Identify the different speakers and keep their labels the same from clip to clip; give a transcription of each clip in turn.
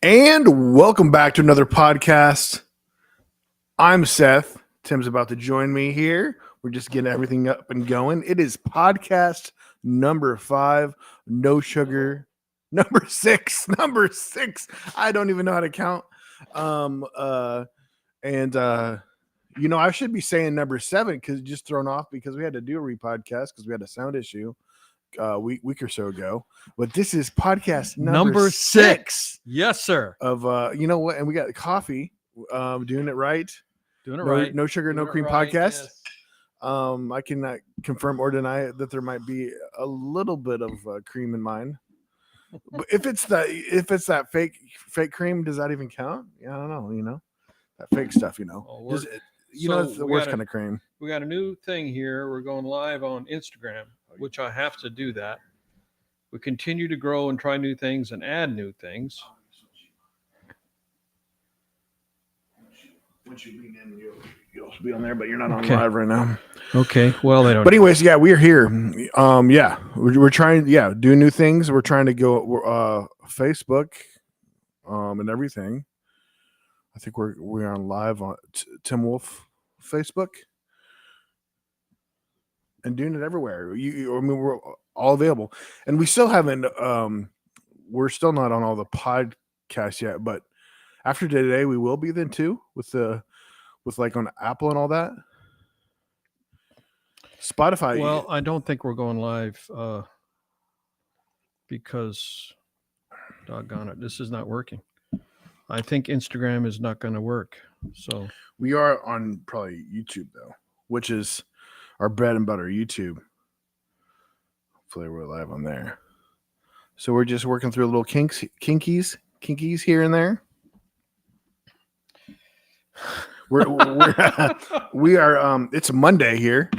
Speaker 1: And welcome back to another podcast. I'm Seth. Tim's about to join me here. We're just getting everything up and going. It is podcast number 5, no sugar. Number 6, number 6. I don't even know how to count. And I should be saying number 7 because just thrown off because we had to do a re-podcast because we had a sound issue. Week or so ago, but this is podcast number 6.
Speaker 2: Yes, sir.
Speaker 1: Of and we got coffee. Doing it right. No sugar, no cream
Speaker 2: right,
Speaker 1: podcast.
Speaker 2: Yes.
Speaker 1: I cannot confirm or deny that there might be a little bit of cream in mine. But if it's that fake cream, does that even count? Yeah, I don't know. That fake stuff. It's the worst kind of cream.
Speaker 2: We got a new thing here. We're going live on Instagram, which I have to do that. We continue to grow and try new things and add new things.
Speaker 1: Once you lean in, you'll be on there, but you're not on live right now.
Speaker 2: Okay. Well, they don't.
Speaker 1: But anyways, yeah, we're here. We're trying, do new things. We're trying to go Facebook, and everything. I think we're on live on Tim Wolf Facebook. And doing it everywhere. We're all available, and we still haven't. We're still not on all the podcasts yet, but after today, we will be then too with like on Apple and all that. Spotify.
Speaker 2: Well, I don't think we're going live because, doggone it, this is not working. I think Instagram is not going to work. So
Speaker 1: we are on probably YouTube though, which is our bread and butter, YouTube. Hopefully we're live on there. So we're just working through little kinkies here and there. We are. It's a Monday here.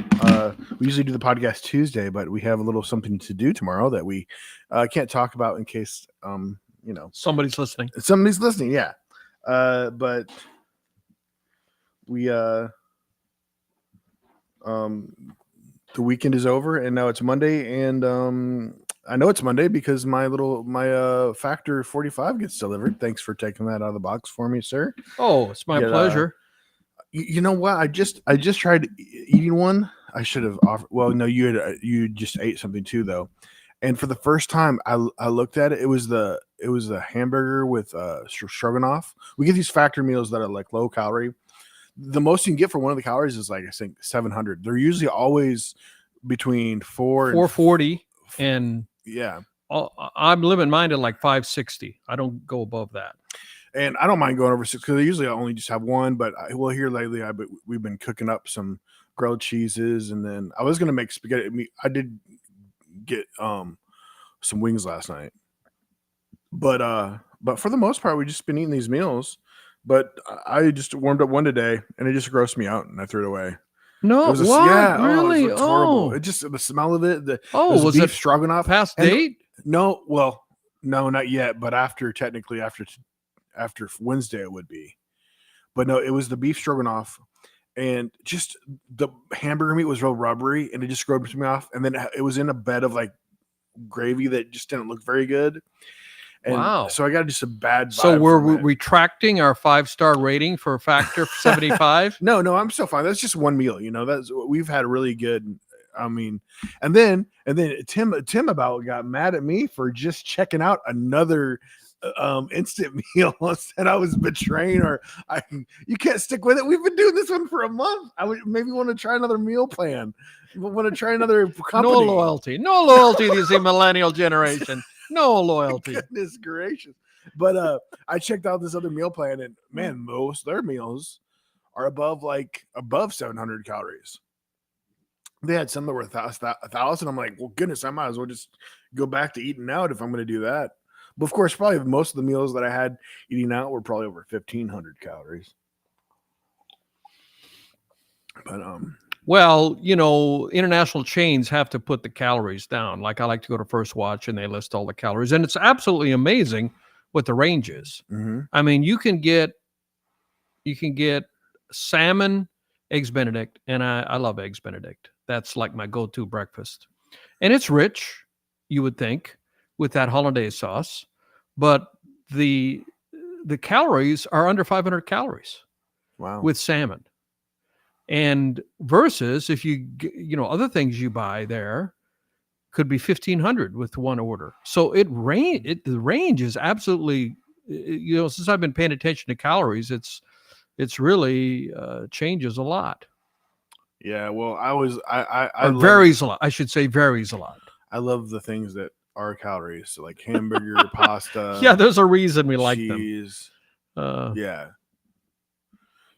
Speaker 1: We usually do the podcast Tuesday, but we have a little something to do tomorrow that we can't talk about in case
Speaker 2: somebody's listening.
Speaker 1: Somebody's listening, yeah. But we the weekend is over and now it's Monday, and I know it's Monday because my Factor 45 gets delivered. Thanks for taking that out of the box for me, sir.
Speaker 2: Oh, it's my pleasure.
Speaker 1: You know what? I just tried eating one. I should have offered. Well, no, you just ate something too though. And for the first time, I looked at it. It was the hamburger with stroganoff. We get these Factor meals that are like low calorie. The most you can get for one of the calories is like I think 700. They're usually always between
Speaker 2: 440 and
Speaker 1: yeah.
Speaker 2: I'm living mine at like 560. I don't go above that.
Speaker 1: And I don't mind going over 6 because usually I only just have one. But here lately, we've been cooking up some grilled cheeses, and then I was gonna make spaghetti. I did get some wings last night, but for the most part, we just been eating these meals. But I just warmed up one today, and it just grossed me out, and I threw it away.
Speaker 2: No,
Speaker 1: really?
Speaker 2: It
Speaker 1: was horrible. It just the smell of it.
Speaker 2: Was
Speaker 1: beef
Speaker 2: it
Speaker 1: stroganoff
Speaker 2: past date?
Speaker 1: No, not yet. But after Wednesday, it would be. But no, it was the beef stroganoff, and just the hamburger meat was real rubbery, and it just grossed me off. And then it was in a bed of like gravy that just didn't look very good. And
Speaker 2: wow.
Speaker 1: So I got just a bad vibe.
Speaker 2: So we're retracting our 5-star rating for Factor 75?
Speaker 1: No, I'm still fine. That's just one meal. That's we've had really good. I mean, and then Tim about got mad at me for just checking out another instant meal. Said I was betraying her. You can't stick with it. We've been doing this one for a month. I would maybe want to try another meal plan. Want to try another company.
Speaker 2: No loyalty to the millennial generation. No loyalty.
Speaker 1: Goodness gracious. But I checked out this other meal plan, and man, most their meals are above 700 calories. They had some that were 1,000. I'm like, well, goodness, I might as well just go back to eating out if I'm going to do that. But of course, probably most of the meals that I had eating out were probably over 1,500 calories. But
Speaker 2: well, international chains have to put the calories down. Like I like to go to First Watch and they list all the calories, and it's absolutely amazing what the range is.
Speaker 1: Mm-hmm.
Speaker 2: I mean, you can get salmon, eggs Benedict, and I love eggs Benedict. That's like my go-to breakfast, and it's rich, you would think, with that hollandaise sauce. But the the calories are under 500 calories
Speaker 1: Wow.
Speaker 2: with salmon. And versus if you other things you buy there could be 1,500 with one order. So the range is absolutely, since I've been paying attention to calories, it's really changes a lot.
Speaker 1: Yeah, well, I
Speaker 2: varies a lot. I should say varies a lot.
Speaker 1: I love the things that are calories, so like hamburger, pasta.
Speaker 2: Yeah, there's a reason we like
Speaker 1: cheese.
Speaker 2: them.
Speaker 1: Yeah.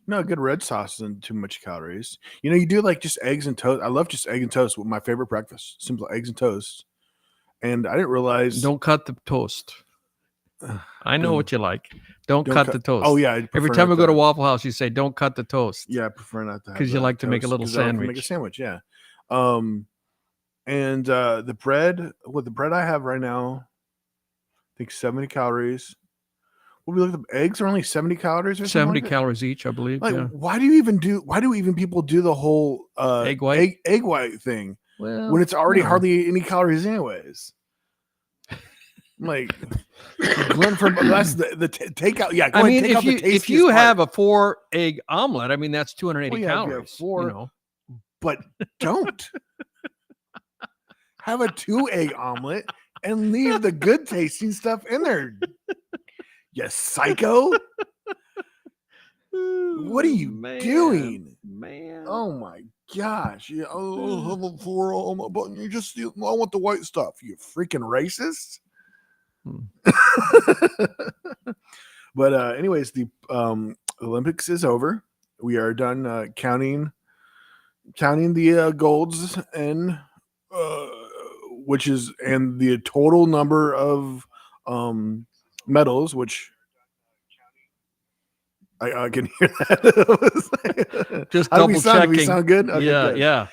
Speaker 1: No, good red sauce isn't too much calories. You do like just eggs and toast. I love just egg and toast with my favorite breakfast. Simple eggs and toast. And I didn't realize.
Speaker 2: Don't cut the toast. I know what you like. Don't cut the toast.
Speaker 1: Oh yeah.
Speaker 2: Every time we go to Waffle House, you say, "Don't cut the toast."
Speaker 1: Yeah, I prefer not to.
Speaker 2: Because you like to make a little sandwich.
Speaker 1: Make a sandwich, yeah. And the bread. Well, the bread I have right now, I think 70 calories. What we look at, eggs are only 70 calories or
Speaker 2: 70 calories each, I believe.
Speaker 1: Like,
Speaker 2: yeah.
Speaker 1: why do even people do the whole
Speaker 2: egg white
Speaker 1: thing
Speaker 2: when
Speaker 1: it's already hardly any calories anyways? Like, Glenn that's the takeout. Yeah,
Speaker 2: I mean, if you have a 4-egg omelet, I mean that's 280 calories.
Speaker 1: But don't have a 2-egg omelet and leave the good tasting stuff in there. You psycho! What are you doing,
Speaker 2: man?
Speaker 1: Oh my gosh! Yeah, I'll have a 4 omelet, but I want the white stuff. You freaking racist! But anyways, the Olympics is over. We are done counting the golds and and the total number of medals, which I can hear that.
Speaker 2: Just double checking.
Speaker 1: Do we sound good? Okay,
Speaker 2: yeah,
Speaker 1: good.
Speaker 2: yeah.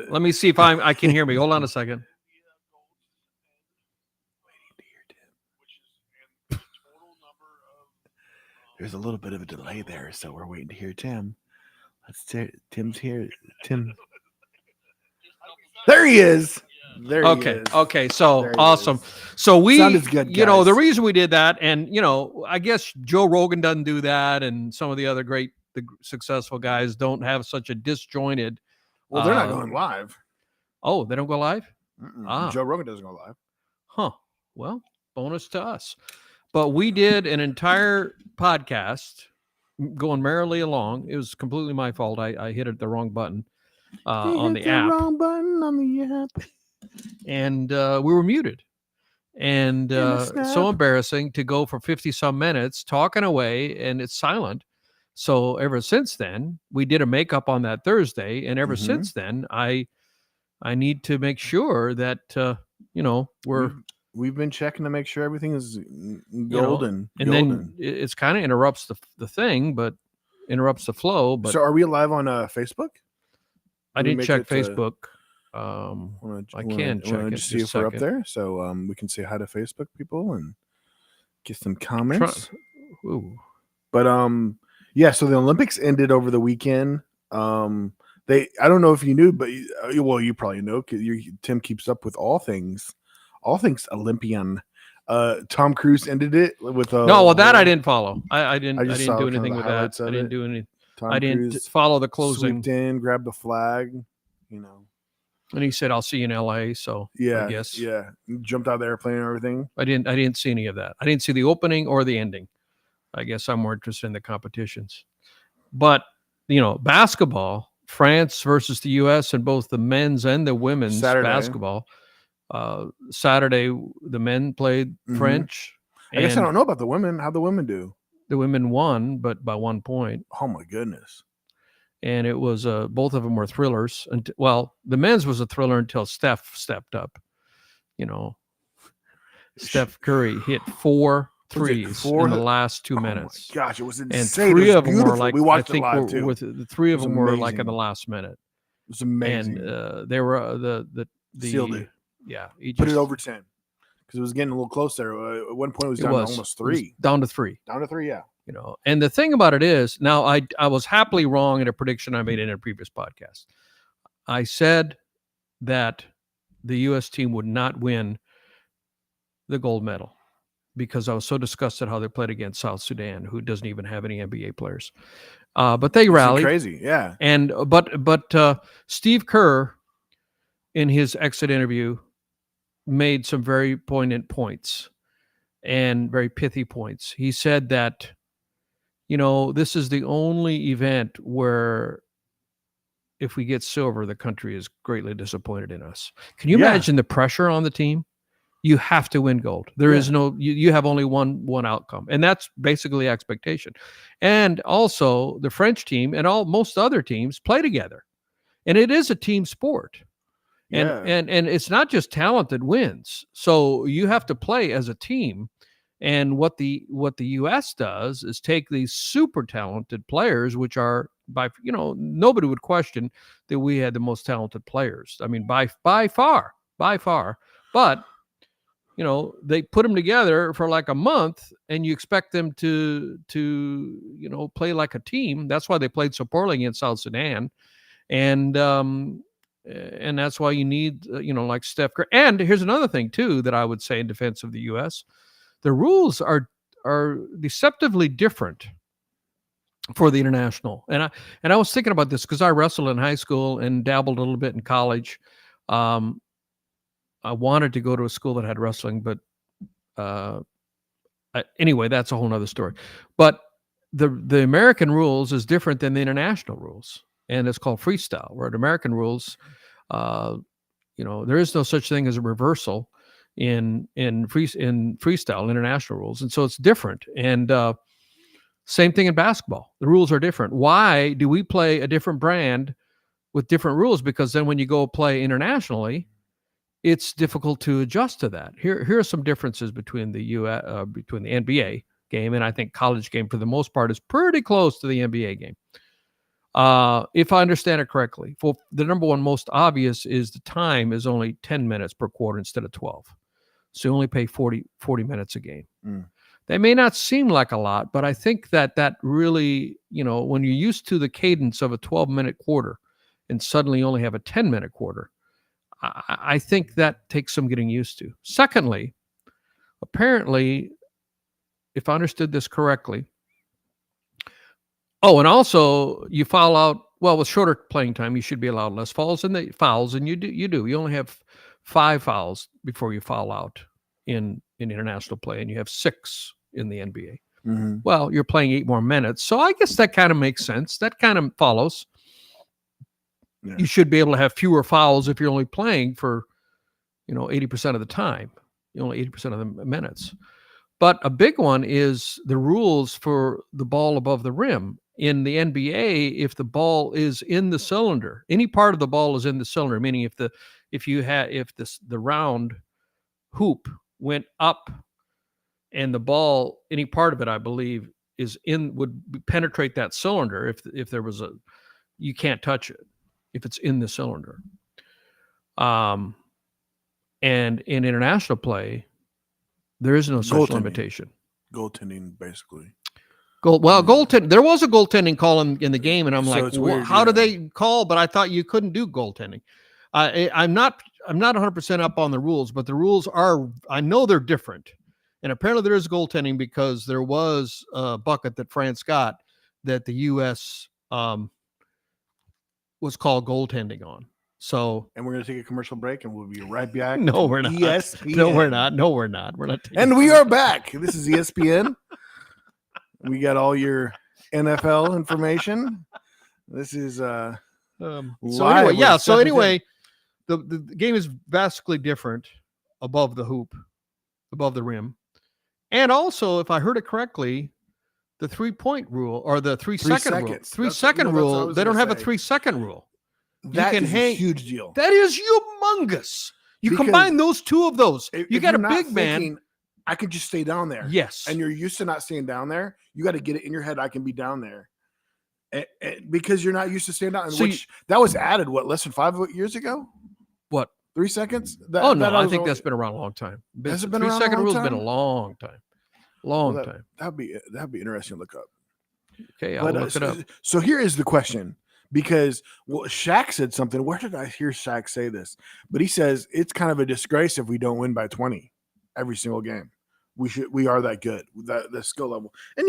Speaker 2: Let me see if I can hear me. Hold on a second.
Speaker 1: There's a little bit of a delay there, so we're waiting to hear Tim. Tim's here. Tim. There he is. There he is.
Speaker 2: Okay. So awesome. So we,
Speaker 1: good,
Speaker 2: the reason we did that, and I guess Joe Rogan doesn't do that, and some of the other successful guys don't have such a disjointed.
Speaker 1: Well, they're not going live.
Speaker 2: Oh, they don't go live?
Speaker 1: Joe Rogan doesn't go live.
Speaker 2: Huh. Well, bonus to us. But we did an entire podcast going merrily along. It was completely my fault. I hit the wrong button on the app.
Speaker 1: Wrong button on the app.
Speaker 2: And we were muted. And so embarrassing to go for 50 some minutes talking away and it's silent. So ever since then, we did a makeup on that Thursday. And ever since then, I need to make sure that,
Speaker 1: we've been checking to make sure everything is golden.
Speaker 2: And then it's kind of interrupts the thing, but interrupts the flow. But
Speaker 1: so are we live on Facebook?
Speaker 2: I didn't check Facebook. I can check it.
Speaker 1: Just see if we're up there, so we can say hi to Facebook people and get some comments. But yeah. So the Olympics ended over the weekend. I don't know if you knew, but you probably know because Tim keeps up with all things Olympian. Tom Cruise ended it with
Speaker 2: I didn't follow. I didn't do anything with that. I didn't do anything. I didn't follow the closing.
Speaker 1: Swooped in, grabbed the flag,
Speaker 2: And he said, "I'll see you in L.A." So
Speaker 1: yeah,
Speaker 2: I guess
Speaker 1: jumped out of the airplane and everything.
Speaker 2: I didn't see any of that. I didn't see the opening or the ending. I guess I'm more interested in the competitions. But basketball, France versus the U.S. in both the men's and the women's basketball. Saturday, the men played French.
Speaker 1: I guess I don't know about the women. How'd the women do?
Speaker 2: The women won, but by 1 point.
Speaker 1: Oh my goodness!
Speaker 2: And it was both of them were thrillers. And the men's was a thriller until Steph stepped up. Steph Curry hit 4 threes in the last 2 minutes.
Speaker 1: Oh my gosh, it was insane.
Speaker 2: And 3 of them were like
Speaker 1: we watched it live too.
Speaker 2: The 3 of them were like in the last minute.
Speaker 1: It was amazing.
Speaker 2: And they were the
Speaker 1: sealed it.
Speaker 2: Yeah,
Speaker 1: put it over 10 because it was getting a little closer. At one point, it was down to almost 3.
Speaker 2: Down to 3.
Speaker 1: Down to 3, yeah.
Speaker 2: And the thing about it is, now I was happily wrong in a prediction I made in a previous podcast. I said that the U.S. team would not win the gold medal because I was so disgusted how they played against South Sudan, who doesn't even have any NBA players. But they
Speaker 1: Isn't it
Speaker 2: rallied.
Speaker 1: crazy, yeah.
Speaker 2: And but Steve Kerr, in his exit interview, made some very poignant points and very pithy points. He said that, this is the only event where if we get silver, the country is greatly disappointed in us. Can you imagine the pressure on the team? You have to win gold. There is no, you have only one outcome. And that's basically expectation. And also the French team and most other teams play together. And it is a team sport. And it's not just talent that wins. So you have to play as a team. And what the US does is take these super talented players, which are nobody would question that we had the most talented players. I mean, by far. But they put them together for like a month, and you expect them to play like a team. That's why they played so poorly against South Sudan, and that's why you need like Steph Curry. And here's another thing too that I would say in defense of the U.S. The rules are deceptively different for the international. And I was thinking about this because I wrestled in high school and dabbled a little bit in college. I wanted to go to a school that had wrestling, but anyway, that's a whole nother story. But the American rules is different than the international rules, and it's called freestyle. Where the American rules, there is no such thing as a reversal in freestyle international rules, and so it's different. And same thing in basketball. The rules are different. Why do we play a different brand with different rules? Because then when you go play internationally, it's difficult to adjust to that. Here are some differences between the between the NBA game, and I think college game for the most part is pretty close to the NBA game. If I understand it correctly, for the number one most obvious is the time is only 10 minutes per quarter instead of 12. So you only pay 40 minutes a game. That may not seem like a lot, but I think that really, when you're used to the cadence of a 12-minute quarter and suddenly you only have a 10-minute quarter, I think that takes some getting used to. Secondly, apparently, if I understood this correctly, and also you foul out, with shorter playing time, you should be allowed less fouls, and you do. You only have 5 fouls before you foul out in international play, and you have 6 in the NBA.
Speaker 1: Mm-hmm.
Speaker 2: Well, you're playing 8 more minutes, so I guess that kind of makes sense. That kind of follows. Yeah. You should be able to have fewer fouls if you're only playing for, 80% of the time, only 80% of the minutes. But a big one is the rules for the ball above the rim. In the NBA, if the ball is in the cylinder, any part of the ball is in the cylinder, meaning if the round hoop went up and the ball, any part of it, I believe, would penetrate that cylinder. If there was you can't touch it if it's in the cylinder. And in international play, there is no such limitation.
Speaker 1: Goaltending, basically.
Speaker 2: Goaltending. There was a goaltending call in the game, and I'm like,
Speaker 1: weird,
Speaker 2: how do they call? But I thought you couldn't do goaltending. I'm not 100% up on the rules, but the rules are. I know they're different, and apparently there is goaltending because there was a bucket that France got that the U.S. Was called goaltending on. So,
Speaker 1: and we're going to take a commercial break, and we'll be right back.
Speaker 2: No, we're not.
Speaker 1: ESPN.
Speaker 2: No, we're not. We're not.
Speaker 1: And we are back. This is ESPN. We got all your NFL information. This is
Speaker 2: so anyway, the game is vastly different above the hoop, above the rim, and also, if I heard it correctly, the 3-point rule or the 3-second rule. 3-second rule. They don't have a 3-second rule.
Speaker 1: That is a huge deal.
Speaker 2: That is humongous. You combine those two of those. You got a big man.
Speaker 1: I could just stay down there.
Speaker 2: Yes.
Speaker 1: And you're used to not staying down there. You got to get it in your head. I can be down there. Because you're not used to staying down. That was added, less than 5 years ago?
Speaker 2: What?
Speaker 1: 3 seconds?
Speaker 2: I think that's been around a long time.
Speaker 1: Has it been around a long time?
Speaker 2: 3-second rule has been a long time. Time.
Speaker 1: That'd be interesting to look up.
Speaker 2: Okay, I'll look it up.
Speaker 1: So here is the question. Because Shaq said something. Where did I hear Shaq say this? But he says it's kind of a disgrace if we don't win by 20 every single game. we are that good, that the skill level. And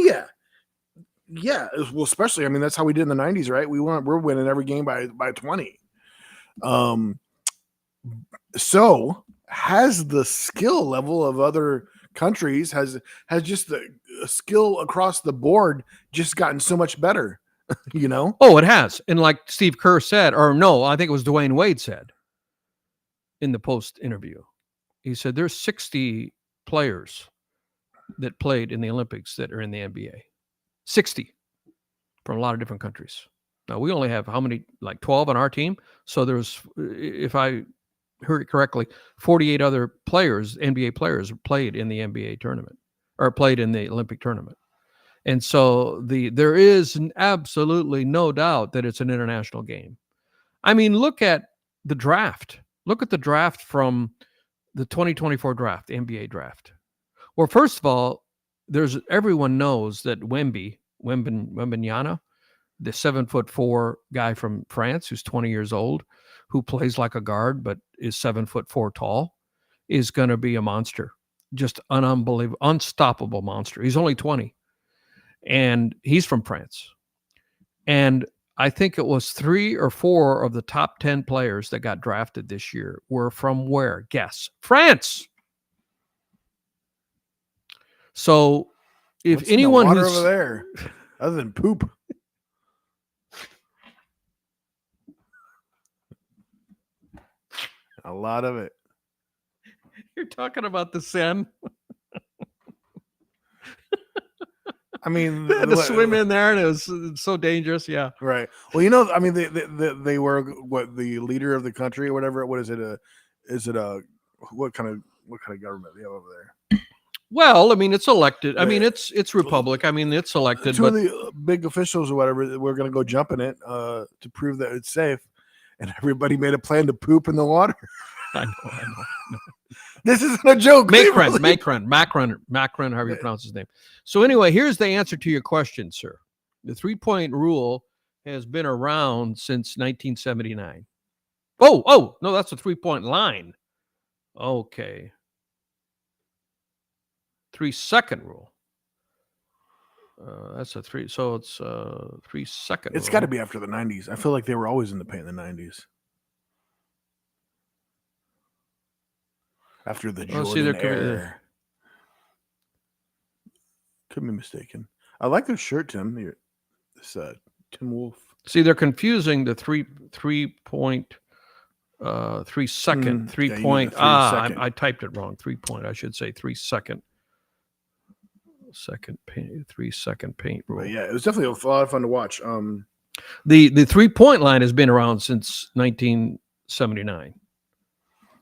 Speaker 1: well, especially, I mean, that's how we did in the 90s, right? We're winning every game by 20. So has the skill level of other countries has just the skill across the board just gotten so much better, you know?
Speaker 2: Oh, it has. And like Steve Kerr said, or no, I think it was Dwayne Wade said in the post interview, he said there's 60 players that played in the Olympics that are in the NBA. 60 from a lot of different countries. Now we only have how many? Like 12 on our team. So there's, if I heard it correctly, 48 other players, NBA players, played in the NBA tournament or played in the Olympic tournament. And so there is absolutely no doubt that it's an international game. I mean, look at the draft. Look at the draft from the 2024 draft, the NBA draft. Well, first of all, everyone knows that Wembanyama, the 7'4" guy from France who's 20 years old, who plays like a guard but is 7'4" tall, is going to be a monster. Just an unbelievable, unstoppable monster. He's only 20. And he's from France. And I think it was 3 or 4 of the top 10 players that got drafted this year were from where? Guess. France. So if
Speaker 1: What's
Speaker 2: anyone
Speaker 1: in the water
Speaker 2: who's
Speaker 1: over there, other than poop. A lot of it.
Speaker 2: You're talking about the Seine.
Speaker 1: I mean,
Speaker 2: They had to swim in there, and it was so dangerous. Yeah,
Speaker 1: right. Well, you know, I mean, they were what, the leader of the country or whatever. What is it? What kind of government they have over there?
Speaker 2: Well, I mean, it's elected. I mean, it's republic. I mean, it's elected.
Speaker 1: Two of the big officials or whatever we're going to go jump in it to prove that it's safe, and everybody made a plan to poop in the water.
Speaker 2: I know.
Speaker 1: This isn't a joke.
Speaker 2: Macron, however you pronounce his name. So anyway, here's the answer to your question, sir. The 3-point rule has been around since 1979. Oh, no, that's a 3-point line. Okay. 3-second rule. That's a 3. So it's 3-second.
Speaker 1: It's got to be after the 90s. I feel like they were always in the paint in the 90s. After the Jordan era. Could be mistaken. I like their shirt, Tim. This Tim Wolf.
Speaker 2: See, they're confusing the 3-point, 3-second, 3-point. I typed it wrong. 3-point. I should say 3-second. Second paint, 3-second paint rule.
Speaker 1: But yeah, it was definitely a lot of fun to watch.
Speaker 2: The 3-point line has been around since 1979.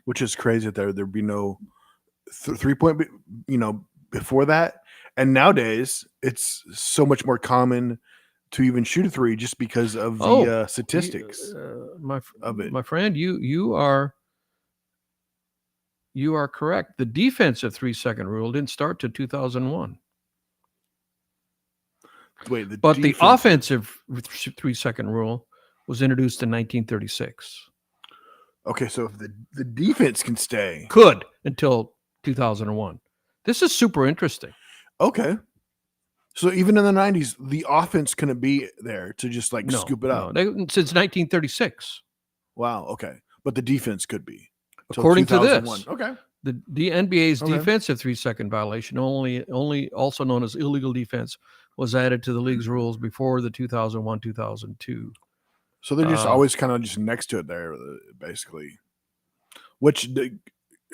Speaker 1: Which is crazy that there'd be no 3-point, before that. And nowadays, it's so much more common to even shoot a 3 just because of the statistics of it.
Speaker 2: My friend, you are correct. The defensive 3-second rule didn't start till 2001.
Speaker 1: Wait,
Speaker 2: the offensive 3-second rule was introduced in 1936.
Speaker 1: Okay, so if the defense can stay.
Speaker 2: Could until 2001. This is super interesting.
Speaker 1: Okay. So even in the 90s, the offense couldn't be there to just scoop it up.
Speaker 2: Since 1936.
Speaker 1: Wow, okay. But the defense could be.
Speaker 2: According to this.
Speaker 1: Okay.
Speaker 2: The NBA's defensive 3-second violation, only also known as illegal defense, was added to the league's rules before the 2001-2002.
Speaker 1: So they're just always kind of just next to it there, basically, which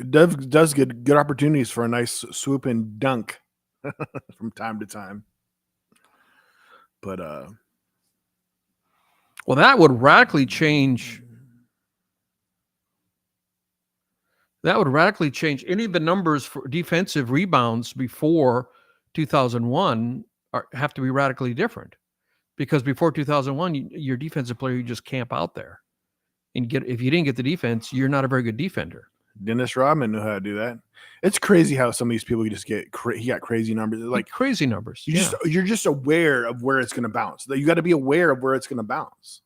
Speaker 1: does get good opportunities for a nice swoop and dunk from time to time. But
Speaker 2: well, that would radically change. That would radically change. Any of the numbers for defensive rebounds before 2001 have to be radically different. Because before 2001, your defensive player, you just camp out there. And if you didn't get the defense, you're not a very good defender.
Speaker 1: Dennis Rodman knew how to do that. It's crazy how some of these people just get he got crazy numbers.
Speaker 2: Crazy numbers.
Speaker 1: You're just aware of where it's going to bounce. You got to be aware of where it's going to bounce.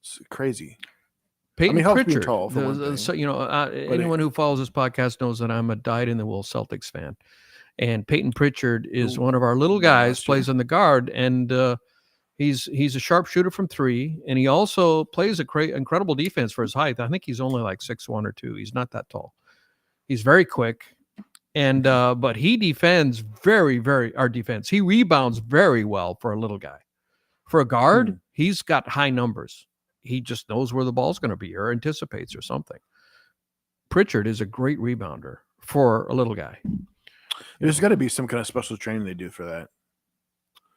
Speaker 1: It's crazy.
Speaker 2: Peyton Pritchard.
Speaker 1: Tall, anyone
Speaker 2: who follows this podcast knows that I'm a dyed-in-the-wool Celtics fan. And Peyton Pritchard is
Speaker 1: Ooh,
Speaker 2: one of our little guys,
Speaker 1: last
Speaker 2: plays on the guard, and he's a sharpshooter from 3, and he also plays incredible defense for his height. I think he's only like 6'1" or 2. He's not that tall. He's very quick, and but he defends very, very. Our defense. He rebounds very well for a little guy. For a guard, he's got high numbers. He just knows where the ball's going to be, or anticipates, or something. Pritchard is a great rebounder for a little guy.
Speaker 1: There's got to be some kind of special training they do for that.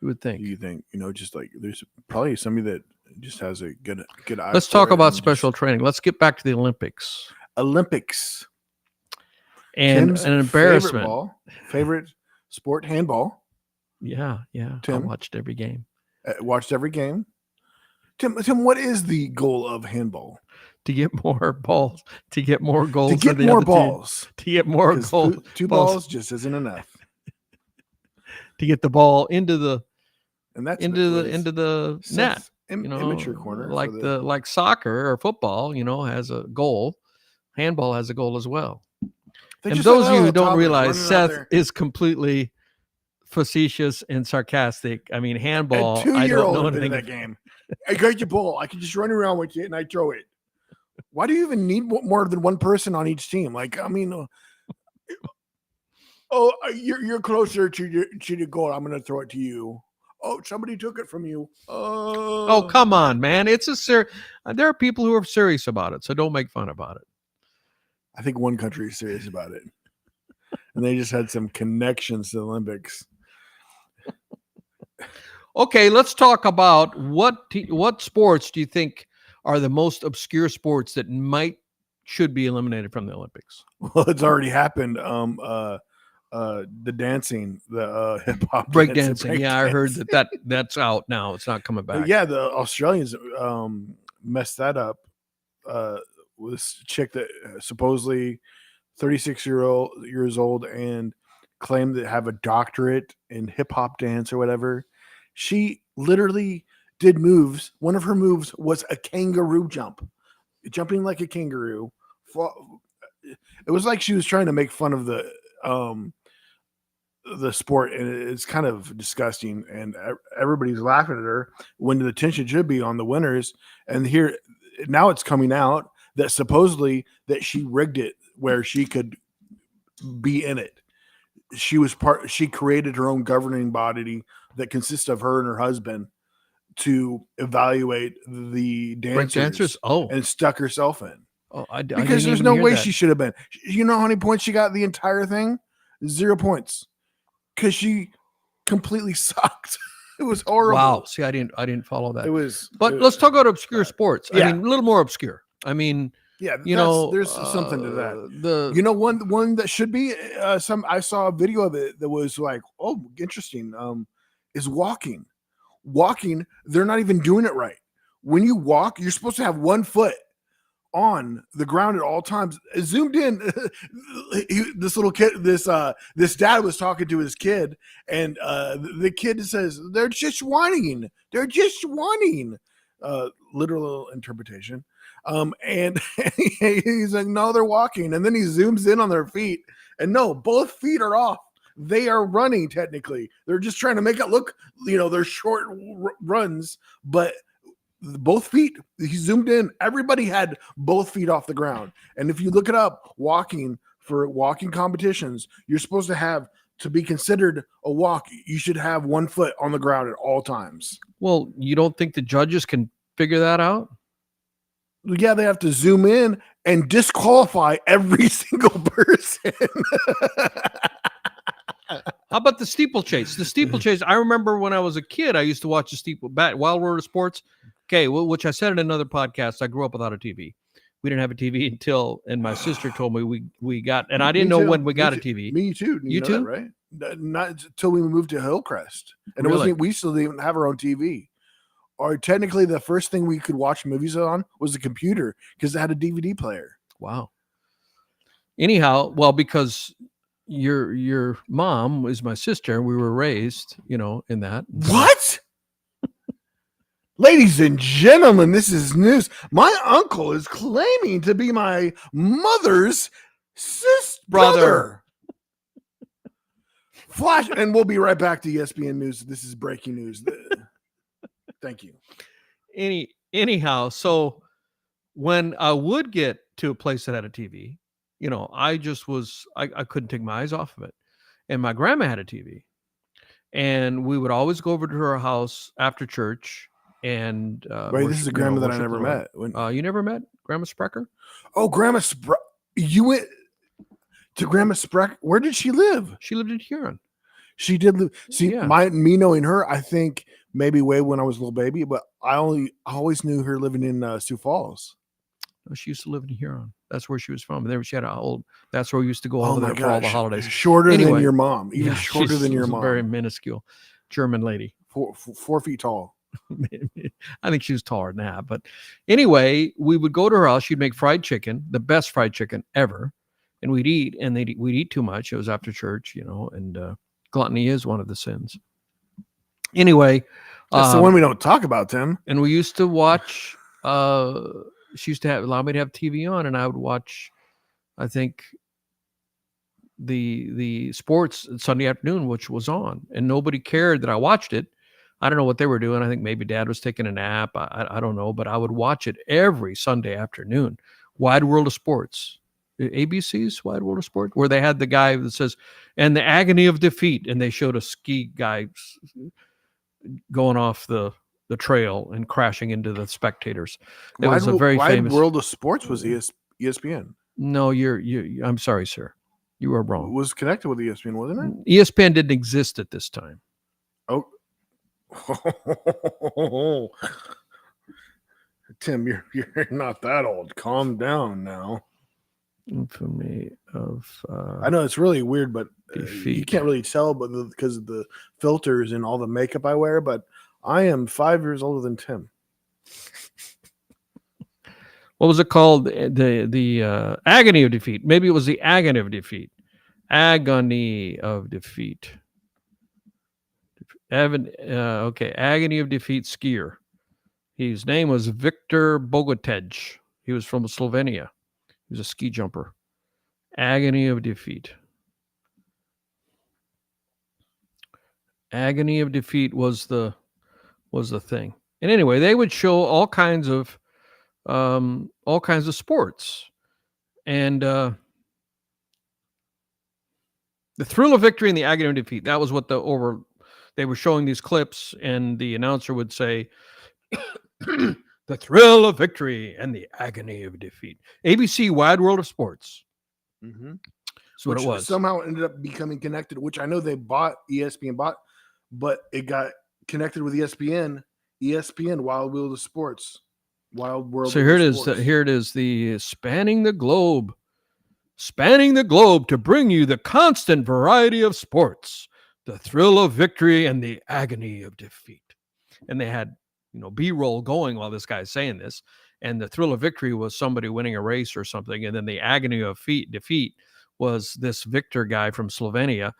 Speaker 2: You would think.
Speaker 1: You think, just like there's probably somebody that just has a good eye.
Speaker 2: Let's talk about special training. Let's get back to the Olympics.
Speaker 1: Olympics.
Speaker 2: And
Speaker 1: Tim's
Speaker 2: an embarrassment.
Speaker 1: Favorite sport, handball.
Speaker 2: Yeah.
Speaker 1: Tim?
Speaker 2: I watched every game.
Speaker 1: Watched every game. Tim, what is the goal of handball?
Speaker 2: To get more balls, to get more goals,
Speaker 1: to get more balls,
Speaker 2: to get more goals.
Speaker 1: Two balls just isn't enough.
Speaker 2: To get the ball into the
Speaker 1: into
Speaker 2: the net,
Speaker 1: immature corner,
Speaker 2: like soccer or football, has a goal. Handball has a goal as well. And those of you who don't realize, Seth is completely facetious and sarcastic. I mean, handball. I don't know anything
Speaker 1: that game. I got your ball. I can just run around with it and I throw it. Why do you even need more than one person on each team? Like, I mean, you're closer to the goal. I'm going to throw it to you. Oh, somebody took it from you.
Speaker 2: Oh, come on, man. It's there are people who are serious about it, so don't make fun about it.
Speaker 1: I think one country is serious about it. And they just had some connections to the Olympics.
Speaker 2: Okay, let's talk about what sports do you think are the most obscure sports that should be eliminated from the Olympics?
Speaker 1: Well, it's already happened. The dancing, the hip hop,
Speaker 2: break dancing. Yeah, I heard that's out now. It's not coming back.
Speaker 1: Yeah, the Australians messed that up. This chick that supposedly 36 years old and claimed to have a doctorate in hip hop dance or whatever. She literally did moves. One of her moves was a kangaroo jump, jumping like a kangaroo. It was like she was trying to make fun of the sport, and it's kind of disgusting. And everybody's laughing at her when the attention should be on the winners. And here now it's coming out that supposedly that she rigged it where she could be in it. She created her own governing body that consists of her and her husband to evaluate the dancers. And stuck herself in. Because there's no way she should have been. You know how many points she got the entire thing? 0 points. Because she completely sucked. It was horrible.
Speaker 2: Wow. See, I didn't follow that. Let's talk about obscure sports.
Speaker 1: Yeah.
Speaker 2: I mean, a little more obscure. I mean,
Speaker 1: yeah, there's something to that. One that should be I saw a video of it that was like, oh, interesting. Is walking. Walking, they're not even doing it right. When you walk, you're supposed to have 1 foot on the ground at all times. Zoomed in, this little kid, this dad was talking to his kid, and the kid says, "They're just whining. They're just whining." Literal interpretation. And he's like, "No, they're walking." And then he zooms in on their feet, and no, both feet are off. They are running technically. They're just trying to make it look, they're short runs, but both feet, he zoomed in. Everybody had both feet off the ground. And if you look it up, walking competitions, you're supposed to be considered a walk. You should have 1 foot on the ground at all times.
Speaker 2: Well, you don't think the judges can figure that out?
Speaker 1: Yeah, they have to zoom in and disqualify every single person.
Speaker 2: How about the steeplechase? The steeplechase, I remember when I was a kid, I used to watch the Wild World of Sports. Okay, which I said in another podcast, I grew up without a TV. We didn't have a TV and my sister told me we got, and I didn't know when we got a TV.
Speaker 1: Me too. You too? That, right? Not until we moved to Hillcrest. And
Speaker 2: really?
Speaker 1: We still didn't even have our own TV. Or technically the first thing we could watch movies on was the computer because it had a DVD player.
Speaker 2: Wow. Anyhow, well, because your mom is my sister, we were raised, in that.
Speaker 1: What? Ladies and gentlemen, this is news. My uncle is claiming to be my mother's brother. Flash, and we'll be right back to ESPN News. This is breaking news. Thank you.
Speaker 2: Anyhow, so when I would get to a place that had a TV, I just I couldn't take my eyes off of it. And my grandma had a TV, and we would always go over to her house after church. And
Speaker 1: Wait, this is a grandma that I never met.
Speaker 2: You never met Grandma Sprecher?
Speaker 1: Oh, Grandma Sprecher. You went to Grandma Sprecher. Where did she live?
Speaker 2: She lived in Huron.
Speaker 1: She did live. See,
Speaker 2: Yeah.
Speaker 1: me knowing her, I think maybe way when I was a little baby, but I always knew her living in Sioux Falls.
Speaker 2: No, she used to live in Huron. That's where she was from. And there she had that's where we used to go
Speaker 1: Oh
Speaker 2: over
Speaker 1: my
Speaker 2: there for all the
Speaker 1: gosh.
Speaker 2: holidays.
Speaker 1: Shorter
Speaker 2: Anyway,
Speaker 1: than your mom. Even
Speaker 2: Yeah,
Speaker 1: shorter than your
Speaker 2: she's a
Speaker 1: mom.
Speaker 2: very minuscule German lady.
Speaker 1: 4 feet tall.
Speaker 2: I think she was taller than that. But anyway, we would go to her house. She'd make fried chicken, the best fried chicken ever. And we'd eat, and we'd eat too much. It was after church, and gluttony is one of the sins. Anyway.
Speaker 1: That's the one we don't talk about, Tim.
Speaker 2: And we used to watch, she used to allow me to have TV on, and I would watch, I think, the sports Sunday afternoon, which was on, and nobody cared that I watched it. I don't know what they were doing. I think maybe Dad was taking a nap. I don't know, but I would watch it every Sunday afternoon. Wide World of Sports, ABC's Wide World of Sport, where they had the guy that says, and the agony of defeat, and they showed a ski guy going off the trail and crashing into the spectators. It was a very famous.
Speaker 1: Wide World of Sports was ESPN.
Speaker 2: No, I'm sorry, sir. You are wrong.
Speaker 1: It was connected with ESPN, wasn't it?
Speaker 2: ESPN didn't exist at this time.
Speaker 1: Oh. Tim, you're not that old. Calm down now.
Speaker 2: Infamy of
Speaker 1: I know it's really weird, but you can't really tell, but because of the filters and all the makeup I wear. But I am 5 years older than Tim.
Speaker 2: What was it called? The agony of defeat. Maybe it was the agony of defeat. Agony of defeat. Okay, agony of defeat skier. His name was Victor Bogatej. He was from Slovenia. He was a ski jumper. Agony of defeat. Agony of defeat was the thing. And anyway, they would show all kinds of sports, and the thrill of victory and the agony of defeat. That was what they were showing these clips, and the announcer would say, the thrill of victory and the agony of defeat. ABC Wide World of Sports.
Speaker 1: Mm-hmm.
Speaker 2: That's what it was.
Speaker 1: Somehow ended up becoming connected, which I know ESPN bought, but it got connected with ESPN, Wild World of Sports. Wild World.
Speaker 2: So here it is. Here it is. The spanning the globe to bring you the constant variety of sports, the thrill of victory and the agony of defeat. And they had, B-roll going while this guy's saying this. And the thrill of victory was somebody winning a race or something. And then the agony of defeat was this Victor guy from Slovenia,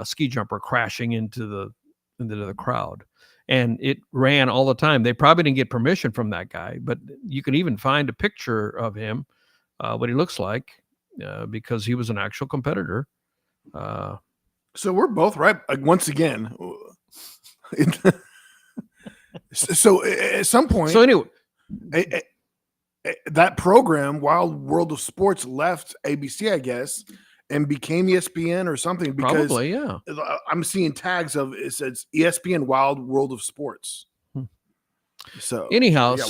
Speaker 2: ski jumper, crashing into the crowd. And it ran all the time. They probably didn't get permission from that guy, but you can even find a picture of him, what he looks like, because he was an actual competitor.
Speaker 1: So we're both right once again. So at some point,
Speaker 2: anyway,
Speaker 1: that program, Wild World of Sports, left ABC, I guess, and became ESPN or something. Because
Speaker 2: probably, yeah.
Speaker 1: I'm seeing tags of it says ESPN Wild World of Sports. So
Speaker 2: anyhow,
Speaker 1: yeah,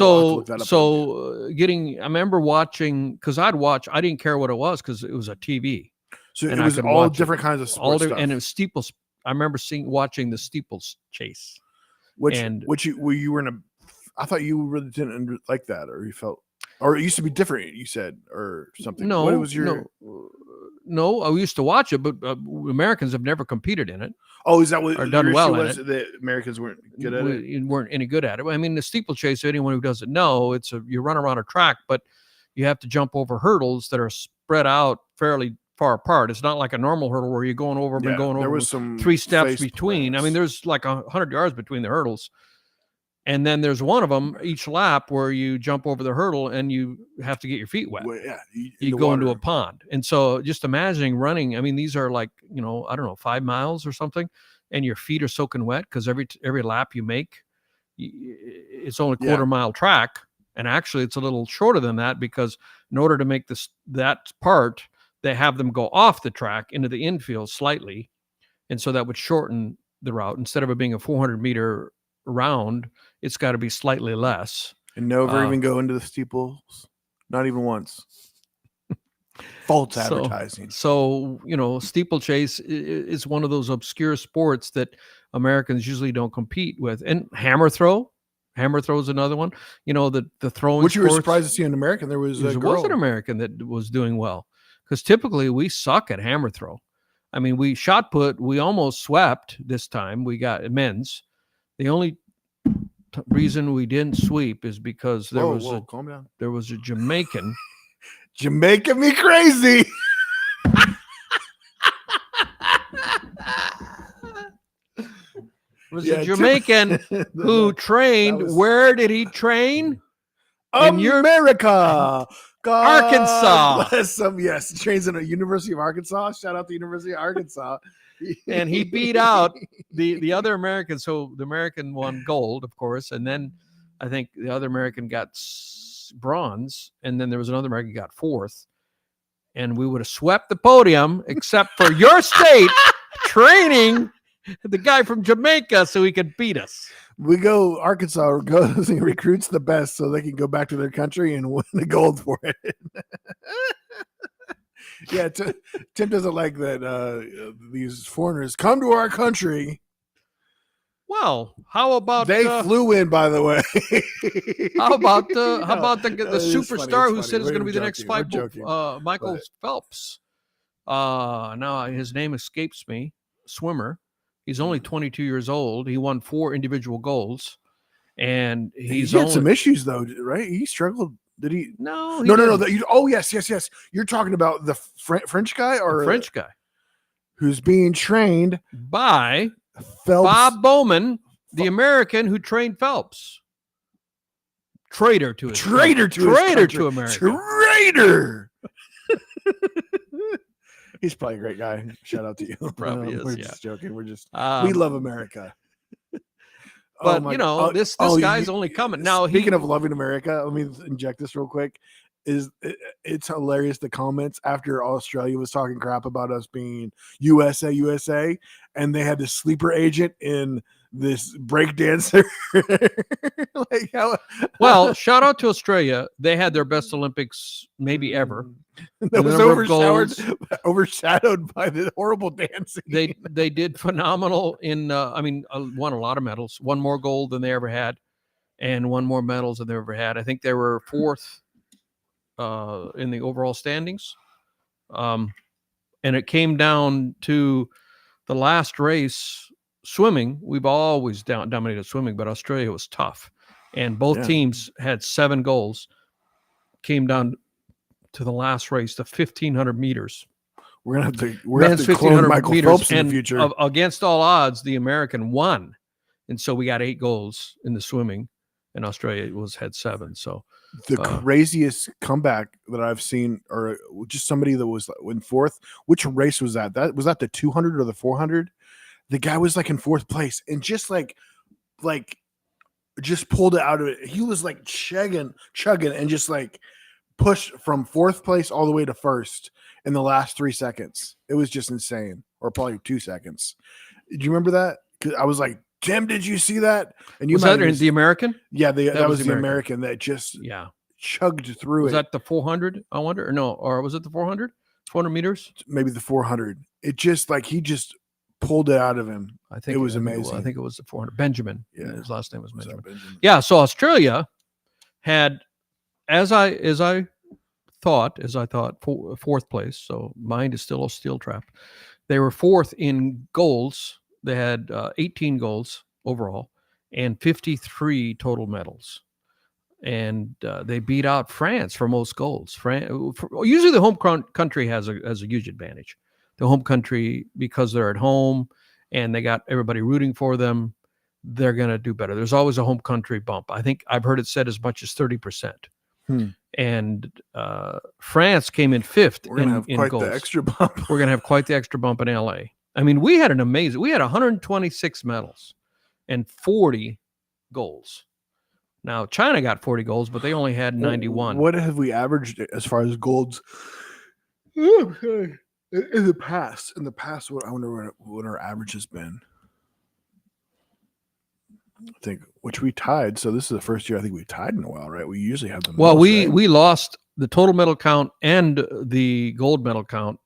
Speaker 2: I remember watching, because I didn't care what it was because it was a TV.
Speaker 1: So it was all different kinds of sports stuff.
Speaker 2: And it was steeples. I remember watching the steeples chase.
Speaker 1: You were in a, I thought you really didn't like that, or you felt, or it used to be different, you said, or something.
Speaker 2: No,
Speaker 1: what was your?
Speaker 2: No, I used to watch it, but Americans have never competed in it.
Speaker 1: Oh, is that what?
Speaker 2: Or done well in it?
Speaker 1: The Americans weren't good at it.
Speaker 2: Weren't any good at it. I mean, the steeplechase. Anyone who doesn't know, you run around a track, but you have to jump over hurdles that are spread out fairly far apart. It's not like a normal hurdle where you're going over and going over.
Speaker 1: There was some
Speaker 2: 3 steps between. I mean, there's like 100 yards between the hurdles. And then there's one of them each lap where you jump over the hurdle and you have to get your feet wet.
Speaker 1: Well, yeah,
Speaker 2: You go into a pond. And so just imagining running, I mean, these are like, I don't know, 5 miles or something, and your feet are soaking wet because every lap you make, it's only a quarter mile track. And actually it's a little shorter than that because in order to make that part, they have them go off the track into the infield slightly. And so that would shorten the route. Instead of it being a 400-meter round, it's got to be slightly less.
Speaker 1: And never even go into the steeples, not even once. False advertising.
Speaker 2: So steeplechase is one of those obscure sports that Americans usually don't compete with. And hammer throw is another one. The throwing,
Speaker 1: which you were surprised to see an American. There was
Speaker 2: an American that was doing well, because typically we suck at hammer throw. I mean, we shot put, we almost swept this time. We got men's. The only reason we didn't sweep is because
Speaker 1: calm down.
Speaker 2: There was a Jamaican.
Speaker 1: Jamaican me crazy.
Speaker 2: Was a Jamaican who trained. Where did he train?
Speaker 1: America.
Speaker 2: Arkansas.
Speaker 1: Bless him. Yes, he trains at the University of Arkansas. Shout out the University of Arkansas.
Speaker 2: And he beat out the other Americans. So the American won gold, of course, and then I think the other American got bronze, and then there was another American who got fourth. And we would have swept the podium, except for your state training the guy from Jamaica so he could beat us.
Speaker 1: We go Arkansas goes and recruits the best so they can go back to their country and win the gold for it. Yeah, Tim doesn't like that these foreigners come to our country.
Speaker 2: Well, how about
Speaker 1: they flew in, by the way?
Speaker 2: How about the superstar who said is going to be the next fight? Michael Phelps. Now his name escapes me. Swimmer. He's only 22 years old. He won 4 individual golds, and he had
Speaker 1: some issues though, right? He struggled. Did he?
Speaker 2: No.
Speaker 1: Oh, yes. You're talking about the French guy, or
Speaker 2: the French guy
Speaker 1: who's being trained
Speaker 2: by
Speaker 1: Phelps.
Speaker 2: Bob Bowman, the American who trained Phelps. Traitor to America.
Speaker 1: Traitor. He's probably a great guy. Shout out to you.
Speaker 2: Probably is.
Speaker 1: We're just joking. We're just we love America.
Speaker 2: But this guy's only coming now.
Speaker 1: Speaking of loving America, let me inject this real quick. It's hilarious, the comments after Australia was talking crap about us being USA, and they had this sleeper agent in this break dancer.
Speaker 2: Well, shout out to Australia. They had their best Olympics maybe ever.
Speaker 1: That was overshadowed by the horrible dancing.
Speaker 2: They did phenomenal in won a lot of medals, won more gold than they ever had, and won more medals than they ever had. I think they were 4th in the overall standings. And it came down to the last race. Swimming, we've always dominated swimming, but Australia was tough. And both teams had 7 goals. Came down to the last race, the 1,500 meters.
Speaker 1: We're going to have to clone Michael Phelps in the future.
Speaker 2: Against all odds, the American won. And so we got 8 goals in the swimming, and Australia had 7. So
Speaker 1: the craziest comeback that I've seen, or just somebody that was in 4th. Which race was that? Was that the 200 or the 400? The guy was like in 4th place and just just pulled it out of it. He was like chugging and just like pushed from 4th place all the way to 1st in the last 3 seconds. It was just insane, or probably 2 seconds. Do you remember that? Because I was like, Tim, did you see that? And you
Speaker 2: was that the American?
Speaker 1: Yeah, that was the American that just chugged through
Speaker 2: was it. Was that the 400? I wonder, or was it the 400? 400 meters?
Speaker 1: Maybe the 400. It just he just pulled it out of him.
Speaker 2: I think
Speaker 1: it was amazing.
Speaker 2: I think it was the 400. Benjamin.
Speaker 1: Yeah,
Speaker 2: his last name was Benjamin. Yeah. So Australia had, as I thought, 4th place. So mind is still a steel trap. They were 4th in goals. They had 18 goals overall and 53 total medals. And they beat out France for most goals. Usually the home country has a huge advantage. The home country, because they're at home and they got everybody rooting for them, they're going to do better. There's always a home country bump. I think I've heard it said as much as 30%. And France came in 5th.
Speaker 1: We're going to have quite
Speaker 2: goals.
Speaker 1: the extra bump.
Speaker 2: We're going to have quite the extra bump in LA. I mean, we had 126 medals and 40 goals. Now, China got 40 goals, but they only had 91.
Speaker 1: What have we averaged as far as golds in the past? In the past, I wonder what our average has been. I think, which we tied. So this is the first year I think we tied in a while, right? We usually have the most,
Speaker 2: well, we
Speaker 1: right?
Speaker 2: we lost the total medal count and the gold medal count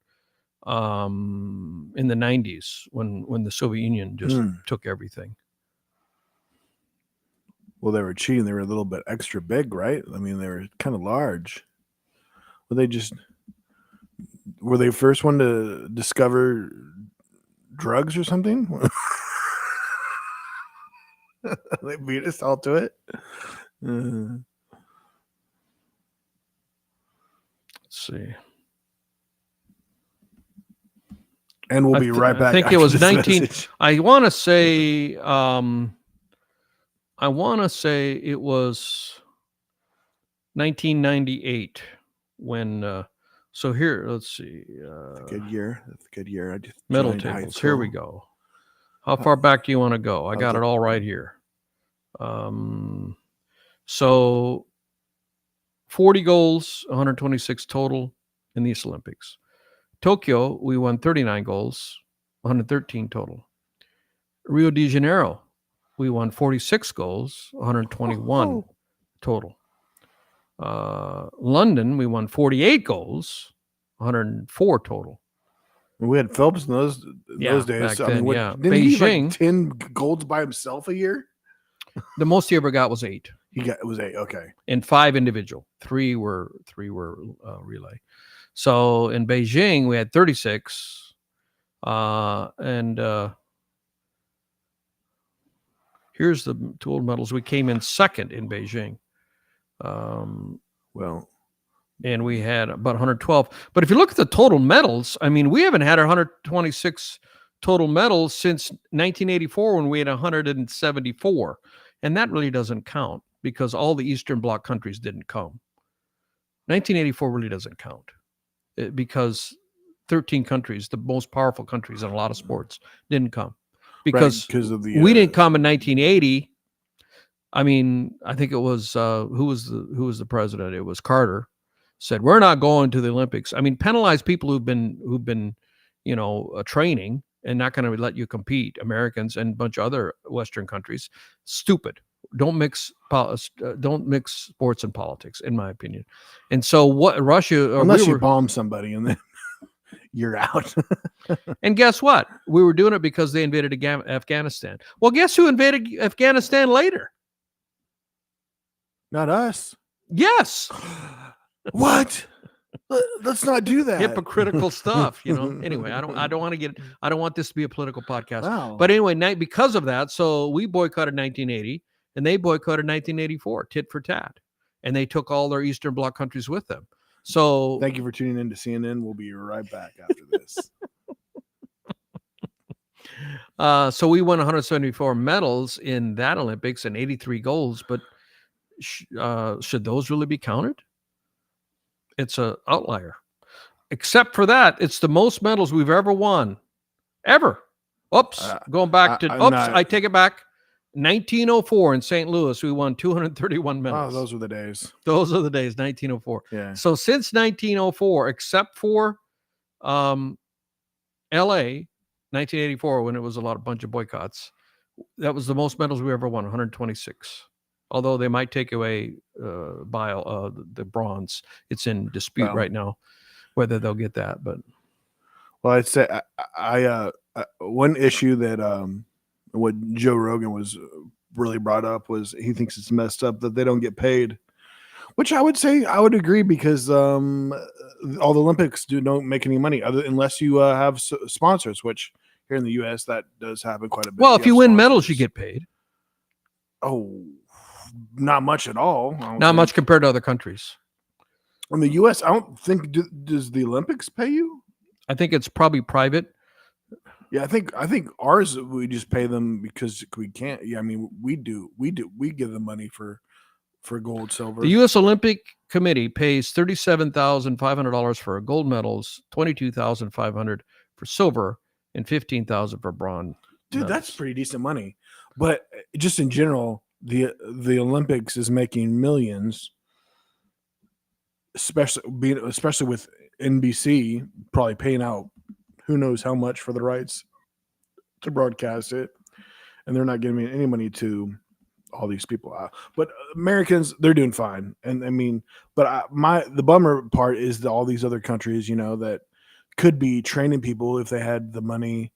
Speaker 2: in the 90s when the Soviet Union just took everything.
Speaker 1: Well, they were cheating. They were a little bit extra big, right? I mean, they were kind of large. Were they first one to discover drugs or something? They beat us all to it.
Speaker 2: Let's see.
Speaker 1: And we'll be right back.
Speaker 2: I think it was 19. I want to say. I want to say it was 1998 when. So here, let's see.
Speaker 1: Good year. That's a good year. I just
Speaker 2: medal tables. Here we go. How far back do you want to go? I got it all right here. So 40 goals, 126 total in these Olympics. Tokyo, we won 39 goals, 113 total. Rio de Janeiro, we won 46 goals, 121 total. London, we won 48 goals, 104 total.
Speaker 1: We had Phelps in those days.
Speaker 2: Back then,
Speaker 1: didn't
Speaker 2: Beijing,
Speaker 1: he like 10 golds by himself a year?
Speaker 2: The most he ever got was 8.
Speaker 1: It was 8. Okay,
Speaker 2: and 5 individual. 3 were relay. So in Beijing we had 36, and here's the total medals. We came in second in Beijing. And we had about 112. But if you look at the total medals, I mean, we haven't had 126 total medals since 1984 when we had 174. And that really doesn't count because all the Eastern Bloc countries didn't come. 1984 really doesn't count because 13 countries, the most powerful countries in a lot of sports, didn't come. Because
Speaker 1: of the,
Speaker 2: we didn't come in 1980. I mean, I think it was who was the president? It was Carter. Said we're not going to the Olympics. I mean, penalize people who've been training and not going to let you compete. Americans and a bunch of other Western countries. Stupid. Don't mix sports and politics, in my opinion. And so what Russia,
Speaker 1: unless you bomb somebody and then you're out.
Speaker 2: And guess what? We were doing it because they invaded Afghanistan. Well, guess who invaded Afghanistan later?
Speaker 1: Not us.
Speaker 2: Yes.
Speaker 1: What? Let's not do that.
Speaker 2: Hypocritical stuff, Anyway, I don't want this to be a political podcast.
Speaker 1: Wow.
Speaker 2: But anyway, because of that, so we boycotted 1980 and they boycotted 1984, tit for tat. And they took all their Eastern Bloc countries with them. So
Speaker 1: thank you for tuning in to CNN. We'll be right back after this.
Speaker 2: So we won 174 medals in that Olympics and 83 goals, but should those really be counted? It's an outlier. Except for that, it's the most medals we've ever won. Ever. Going back to... I take it back. 1904 in St. Louis, we won 231 medals.
Speaker 1: Oh, those were the days.
Speaker 2: Those are the days, 1904.
Speaker 1: Yeah.
Speaker 2: So since 1904, except for LA, 1984, when it was a bunch of boycotts, that was the most medals we ever won, 126. Although they might take away the bronze. It's in dispute right now whether they'll get that. But
Speaker 1: I'd say I one issue that what Joe Rogan was really brought up was he thinks it's messed up that they don't get paid, which I would say I would agree because all the Olympics don't make any money unless you have sponsors, which here in the U.S. that does happen quite a bit.
Speaker 2: Well, if you win medals, you get paid.
Speaker 1: Oh, not much at all.
Speaker 2: Not much compared to other countries.
Speaker 1: In the U.S., I don't think does the Olympics pay you?
Speaker 2: I think it's probably private.
Speaker 1: Yeah, I think ours we just pay them because we can't. Yeah, I mean we give them money for gold, silver.
Speaker 2: The U.S. Olympic Committee pays $37,500 for gold medals, $22,500 for silver, and $15,000 for bronze.
Speaker 1: Dude,
Speaker 2: medals.
Speaker 1: that's pretty decent money. But just in general, the Olympics is making millions, especially with NBC probably paying out who knows how much for the rights to broadcast it, and they're not giving any money to all these people out. But Americans, they're doing fine. And I mean, but the bummer part is that all these other countries, you know, that could be training people if they had the money,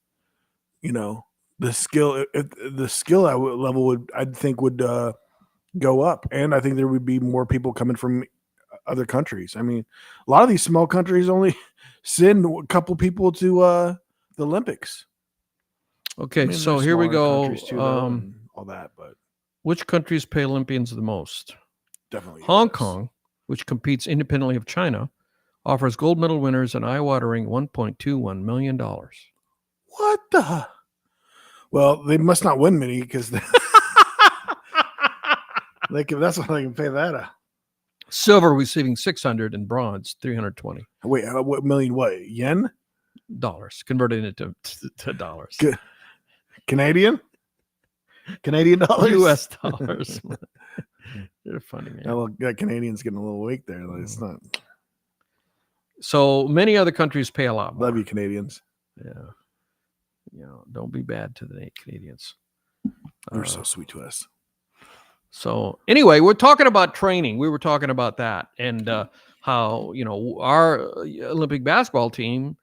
Speaker 1: you know, the skill level would, I'd think would go up. And I think there would be more people coming from other countries. I mean, a lot of these small countries only send a couple people to the Olympics.
Speaker 2: Okay,
Speaker 1: I mean,
Speaker 2: so
Speaker 1: there's
Speaker 2: here we
Speaker 1: smaller
Speaker 2: go.
Speaker 1: countries too, though, and all that, but
Speaker 2: Which countries pay Olympians the most?
Speaker 1: definitely
Speaker 2: Hong
Speaker 1: US.
Speaker 2: Kong, which competes independently of China, offers gold medal winners an eye-watering $1.21 million.
Speaker 1: What the? Well, they must not win many because that's why they can pay that.
Speaker 2: Silver receiving 600 and bronze 320
Speaker 1: Wait, what million? What yen?
Speaker 2: dollars converted into to dollars.
Speaker 1: Canadian dollars?
Speaker 2: U.S. dollars. You're funny, man.
Speaker 1: Well, that Canadian's getting a little weak there. Like, it's not.
Speaker 2: So many other countries pay a lot more.
Speaker 1: Love you, Canadians.
Speaker 2: Yeah. You know, don't be bad to the Canadians.
Speaker 1: You're so sweet to us.
Speaker 2: So anyway, we're talking about training. We were talking about that and how, you know, our Olympic basketball team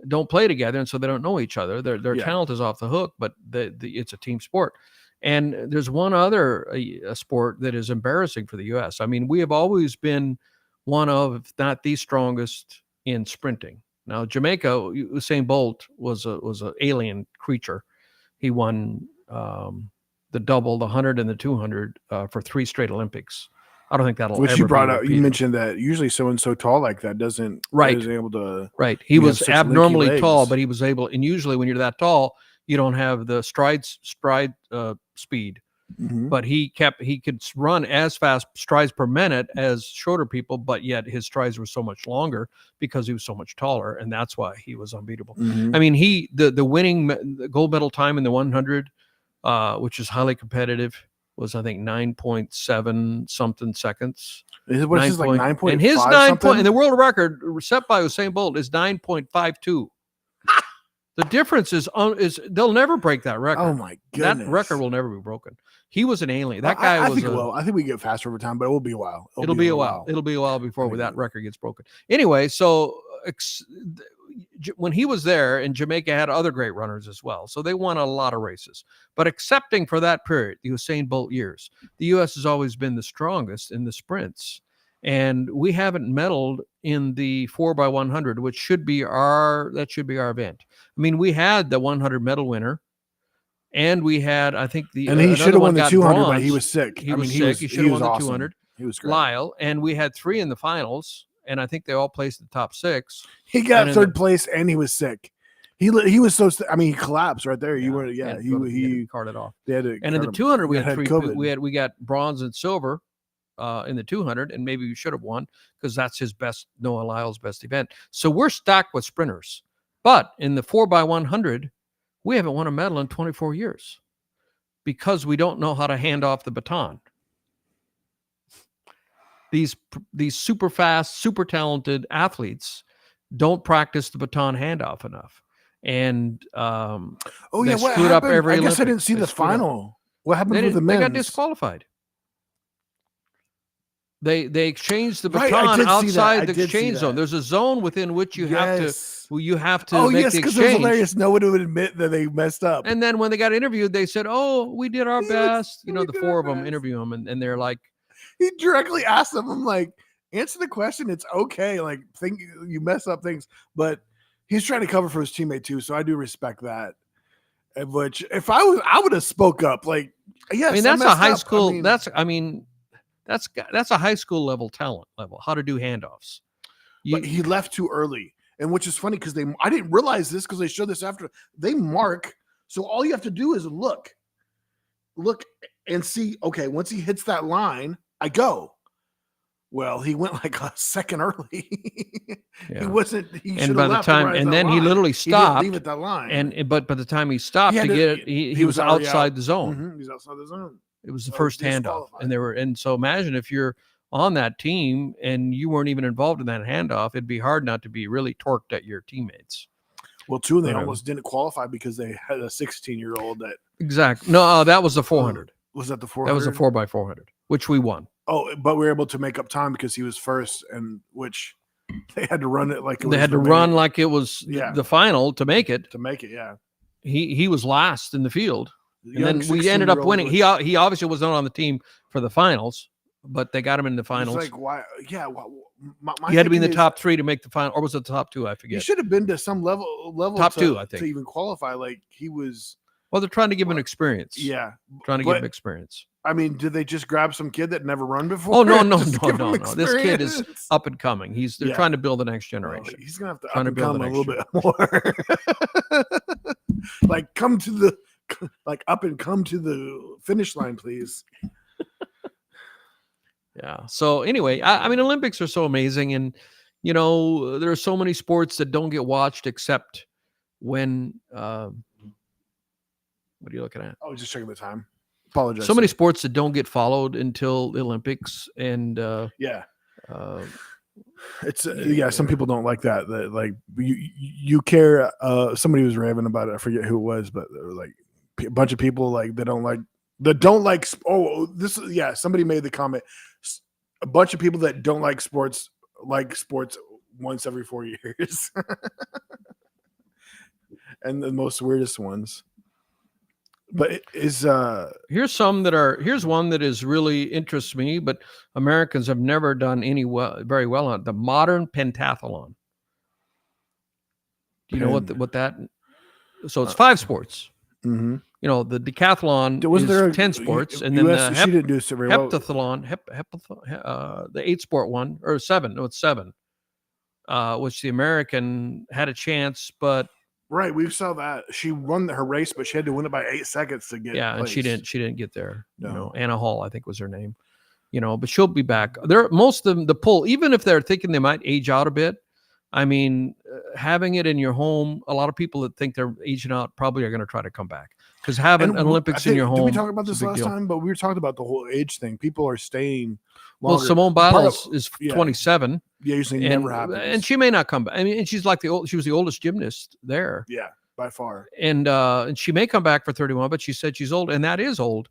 Speaker 2: don't play together, and so they don't know each other. Their talent is off the hook, but it's a team sport. And there's one other sport that is embarrassing for the U.S. I mean, we have always been one of, if not the strongest in sprinting. Now, Jamaica, Usain Bolt was an alien creature. He won the double, the 100 and the 200 for 3 straight Olympics. I don't think that'll
Speaker 1: Which
Speaker 2: ever
Speaker 1: you brought
Speaker 2: be
Speaker 1: up.
Speaker 2: repeated.
Speaker 1: You mentioned that usually someone so tall like that isn't able to.
Speaker 2: Right. He was abnormally tall, but he was able. And usually, when you're that tall, you don't have the stride speed.
Speaker 1: Mm-hmm.
Speaker 2: But he could run as fast strides per minute as shorter people, but yet his strides were so much longer because he was so much taller, and that's why he was unbeatable.
Speaker 1: Mm-hmm.
Speaker 2: I mean, the winning gold medal time in the 100, which is highly competitive, was I think 9.7 something seconds.
Speaker 1: What is this, like 9.5?
Speaker 2: And his 9 point, and the world record set by Usain Bolt is 9.52. The difference is they'll never break that record.
Speaker 1: Oh my goodness,
Speaker 2: that record will never be broken. He was an alien. That guy was.
Speaker 1: I think we get faster over time, but it will be a while.
Speaker 2: It'll be a while. It'll be a while before that record gets broken. Anyway, so when he was there, and Jamaica had other great runners as well, so they won a lot of races. But excepting for that period, the Usain Bolt years, the U.S. has always been the strongest in the sprints, and we haven't medaled in the 4x100, which should be our event. I mean, we had the 100 medal winner. And we had, I think,
Speaker 1: and he should have won the 200, but he was sick.
Speaker 2: He was sick. He should have won the 200.
Speaker 1: He was great.
Speaker 2: Lyle, and we had 3 in the finals, and I think they all placed in the top 6.
Speaker 1: He got third place, and he was sick. He was so. I mean, he collapsed right there.
Speaker 2: Yeah, he carted off.
Speaker 1: And
Speaker 2: in the 200, we had 3. We got bronze and silver in the 200, and maybe we should have won because that's Noah Lyle's best event. So we're stacked with sprinters, but in the 4x100. We haven't won a medal in 24 years because we don't know how to hand off the baton. These super fast, super talented athletes don't practice the baton handoff enough. And
Speaker 1: what happened?
Speaker 2: Up every
Speaker 1: I guess
Speaker 2: Olympics.
Speaker 1: I didn't see the final. What happened with the men's?
Speaker 2: They got disqualified. They exchanged the baton outside the exchange zone. There's a zone within which you have to make the exchange.
Speaker 1: Because it was hilarious. No one would admit that they messed up.
Speaker 2: And then when they got interviewed, they said, "Oh, we did our best." You know, the 4 of them interview him, and they're like,
Speaker 1: he directly asked them, "I'm like, answer the question. It's okay. Like, think you mess up things, but he's trying to cover for his teammate too. So I do respect that." Which, if I would have spoke up. Like, yes,
Speaker 2: I mean, that's a high school. That's a high school level talent level. How to do handoffs.
Speaker 1: But he left too early. And which is funny because I didn't realize this because they showed this after they mark. So all you have to do is look and see, okay, once he hits that line, I go. Well, he went like a second early.
Speaker 2: Yeah.
Speaker 1: He wasn't. He
Speaker 2: And by the time, and then he literally stopped.
Speaker 1: He didn't leave at that line.
Speaker 2: And but by the time he stopped to get it, he was outside the zone.
Speaker 1: He was outside the zone.
Speaker 2: It was the first handoff, and so imagine if you're on that team and you weren't even involved in that handoff, it'd be hard not to be really torqued at your teammates.
Speaker 1: Well, two of them almost didn't qualify because they had a 16-year-old that.
Speaker 2: Exactly. No, that was the 400.
Speaker 1: Was that the 400?
Speaker 2: That was a 4x400, which we won.
Speaker 1: Oh, but we were able to make up time because he was first, and which they had to run it like it
Speaker 2: they
Speaker 1: was
Speaker 2: had to run like it was the final to make it.
Speaker 1: To make it, yeah.
Speaker 2: He was last in the field, and then we ended up winning. He obviously was not on the team for the finals, but they got him in the finals.
Speaker 1: Like why? Yeah,
Speaker 2: he had to be in the top 3 to make the final, or was it the top 2? I forget.
Speaker 1: He should have been to some level
Speaker 2: top 2, I think,
Speaker 1: to even qualify. Like he was.
Speaker 2: Well, they're trying to give him experience.
Speaker 1: Yeah,
Speaker 2: trying to give him experience.
Speaker 1: I mean, did they just grab some kid that never run before?
Speaker 2: Oh no! This kid is up and coming. They're trying to build the next generation.
Speaker 1: He's gonna have to up and come a little bit more. Like up and come to the finish line, please.
Speaker 2: Yeah. So anyway, I mean, Olympics are so amazing, and there are so many sports that don't get watched except when. What are you looking at?
Speaker 1: Oh, just checking the time. Apologize.
Speaker 2: So many sports that don't get followed until the Olympics, and
Speaker 1: it's some people don't like that. That like you care. Somebody was raving about it. I forget who it was, but there were like a bunch of people like that don't like. Oh, somebody made the comment. A bunch of people that don't like sports once every 4 years, and the most weirdest ones. But it is
Speaker 2: here's one that is really interests me, but Americans have never done very well on it. The modern pentathalon. Do you know what that? So it's 5 sports.
Speaker 1: Mm-hmm.
Speaker 2: The decathlon is 10 sports, and then the heptathlon, the 8-sport one, or 7. No, it's 7. Which the American had a chance, but.
Speaker 1: Right, we saw that she won her race, but she had to win it by 8 seconds to get.
Speaker 2: Yeah,
Speaker 1: placed.
Speaker 2: and she didn't get there.
Speaker 1: No.
Speaker 2: Anna Hall, I think was her name. But she'll be back. Most of them, the pull, even if they're thinking they might age out a bit. I mean, having it in your home, a lot of people that think they're aging out probably are going to try to come back because having an Olympics in your home.
Speaker 1: Did we talk about this last time? But we were talking about the whole age thing. People are staying longer.
Speaker 2: Well, Simone Biles is 27.
Speaker 1: Yeah, usually never happens.
Speaker 2: And she may not come back. I mean, and she's like she was the oldest gymnast there.
Speaker 1: Yeah, by far.
Speaker 2: And she may come back for 31, but she said she's old, and that is old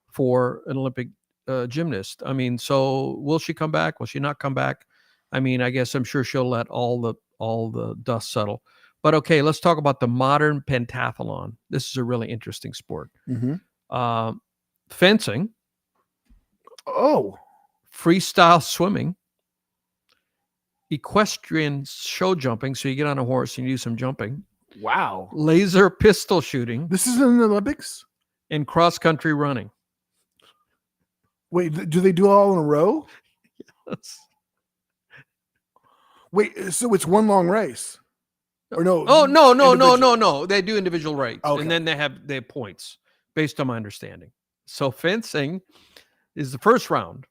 Speaker 2: for an Olympic gymnast. I mean, so will she come back? Will she not come back? I mean, I guess I'm sure she'll let all the dust settle. But okay, let's talk about the modern pentathlon. This is a really interesting sport.
Speaker 1: Mm-hmm.
Speaker 2: Fencing.
Speaker 1: Oh.
Speaker 2: Freestyle swimming. Equestrian show jumping. So you get on a horse and you do some jumping.
Speaker 1: Wow.
Speaker 2: Laser pistol shooting.
Speaker 1: This is in the Olympics?
Speaker 2: And cross-country running.
Speaker 1: Wait, do they do it all in a row?
Speaker 2: Yes.
Speaker 1: Wait, so it's one long race? Or no?
Speaker 2: Oh, no. They do individual races.
Speaker 1: Okay.
Speaker 2: And then they have points based on my understanding. So fencing is the first round.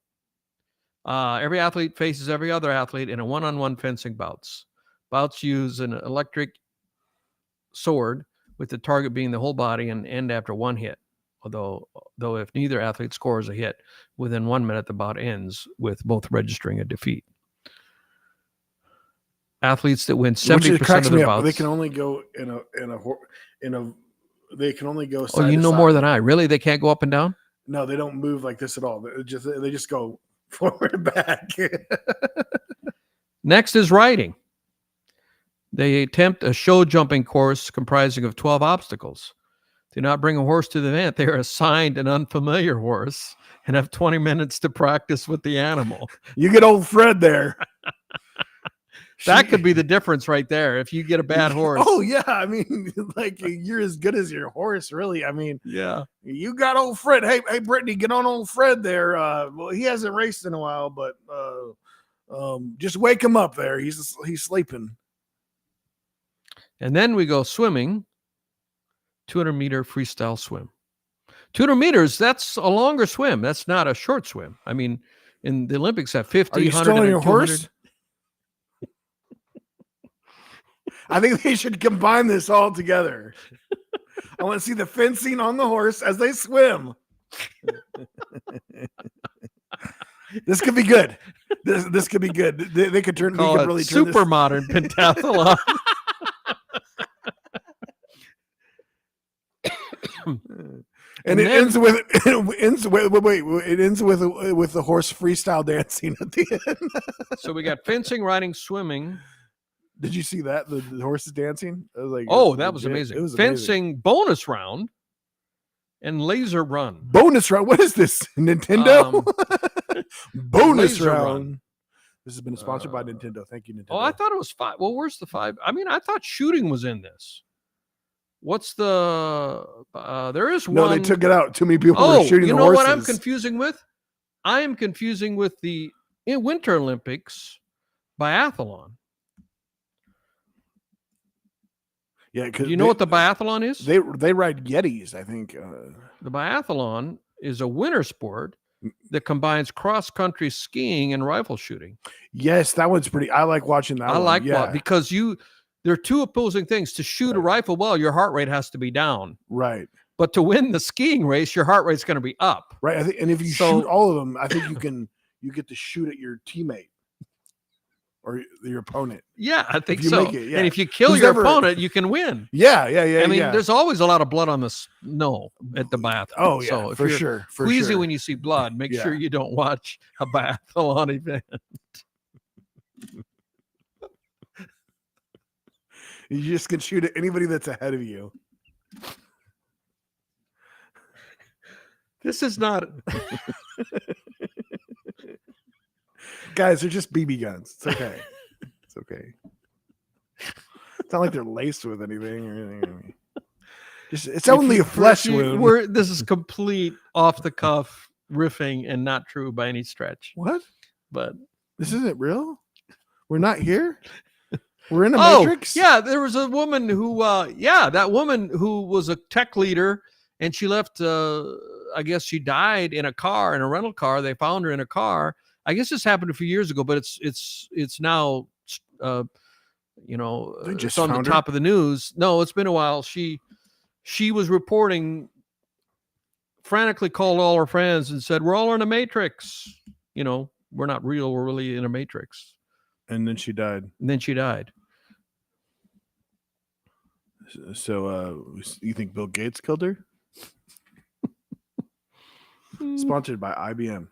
Speaker 2: Every athlete faces every other athlete in a one-on-one fencing bouts. Bouts use an electric sword with the target being the whole body and end after one hit. Though if neither athlete scores a hit within 1 minute, the bout ends with both registering a defeat. Athletes that win 70% of their bouts.
Speaker 1: They can only go in a. They can only go.
Speaker 2: Oh, you know more than I. Really, they can't go up and down.
Speaker 1: No, they don't move like this at all. They just go forward and back.
Speaker 2: Next is riding. They attempt a show jumping course comprising of 12 obstacles. Do not bring a horse to the event. They are assigned an unfamiliar horse and have 20 minutes to practice with the animal.
Speaker 1: You get old Fred there.
Speaker 2: That could be the difference right there. If you get a bad horse.
Speaker 1: Oh yeah. I mean, like you're as good as your horse, really. I mean,
Speaker 2: yeah,
Speaker 1: you got old Fred. Hey, Brittany, get on old Fred there. Well, he hasn't raced in a while, but just wake him up there. He's sleeping.
Speaker 2: And then we go swimming, 200-meter freestyle swim. 200 meters, that's a longer swim. That's not a short swim. I mean, in the Olympics at 50,
Speaker 1: Are you
Speaker 2: 100,
Speaker 1: still on
Speaker 2: and
Speaker 1: your
Speaker 2: 200.
Speaker 1: horse? I think they should combine this all together. I want to see the fencing on the horse as they swim. This could be good. This could be good. They could turn.
Speaker 2: Call
Speaker 1: they could
Speaker 2: it
Speaker 1: really turn
Speaker 2: super
Speaker 1: this.
Speaker 2: modern pentathalon.
Speaker 1: And it ends with the horse freestyle dancing at the end.
Speaker 2: So we got fencing, riding, swimming.
Speaker 1: Did you see that the horse is dancing? I was like,
Speaker 2: Oh, that was amazing.
Speaker 1: It was
Speaker 2: Fencing
Speaker 1: amazing.
Speaker 2: bonus round and laser run.
Speaker 1: Bonus round. What is this? Nintendo bonus
Speaker 2: laser
Speaker 1: round.
Speaker 2: run.
Speaker 1: This has been sponsored by Nintendo. Thank you, Nintendo.
Speaker 2: Oh, I thought it was 5. Well, where's the 5? I mean, I thought shooting was in this. What's the? There is
Speaker 1: no,
Speaker 2: one.
Speaker 1: they took it out. Too many people were shooting
Speaker 2: you
Speaker 1: the
Speaker 2: know
Speaker 1: horses.
Speaker 2: what I'm confusing with? I am confusing with the Winter Olympics biathlon.
Speaker 1: Yeah, because
Speaker 2: Do you know what the biathlon is?
Speaker 1: They ride Yetis, I think.
Speaker 2: The biathlon is a winter sport that combines cross-country skiing and rifle shooting.
Speaker 1: Yes, that one's pretty. I like watching that.
Speaker 2: I
Speaker 1: one.
Speaker 2: like
Speaker 1: yeah.
Speaker 2: that because there are two opposing things. To shoot a rifle well, your heart rate has to be down.
Speaker 1: Right.
Speaker 2: But to win the skiing race, your heart rate's going to be up.
Speaker 1: Right. I think, and if you shoot all of them, I think you get to shoot at your teammate or your opponent.
Speaker 2: Yeah, I think
Speaker 1: so.
Speaker 2: Make it, yeah. And if you kill your opponent, you can win.
Speaker 1: Yeah.
Speaker 2: I mean, there's always a lot of blood on the snow at the biathlon.
Speaker 1: Oh, yeah,
Speaker 2: so if
Speaker 1: for
Speaker 2: you're
Speaker 1: sure.
Speaker 2: queasy when you see blood, make sure you don't watch a biathlon event.
Speaker 1: You just can shoot at anybody that's ahead of you.
Speaker 2: This is not.
Speaker 1: Guys, they're just BB guns. It's okay. It's okay. It's not like they're laced with anything or anything. It's only a flesh wound.
Speaker 2: This is complete off the cuff riffing and not true by any stretch.
Speaker 1: What?
Speaker 2: But
Speaker 1: this isn't real? We're not here? We're in a Matrix?
Speaker 2: Yeah, there was a woman who, that woman who was a tech leader, and she left, I guess she died in a rental car. They found her in a car. I guess this happened a few years ago, but it's now, it's on the top of the news. No, it's been a while. She was reporting, frantically called all her friends and said, "We're all in a Matrix. We're not real. We're really in a Matrix."
Speaker 1: And then she died. So, you think Bill Gates killed her? Sponsored by IBM.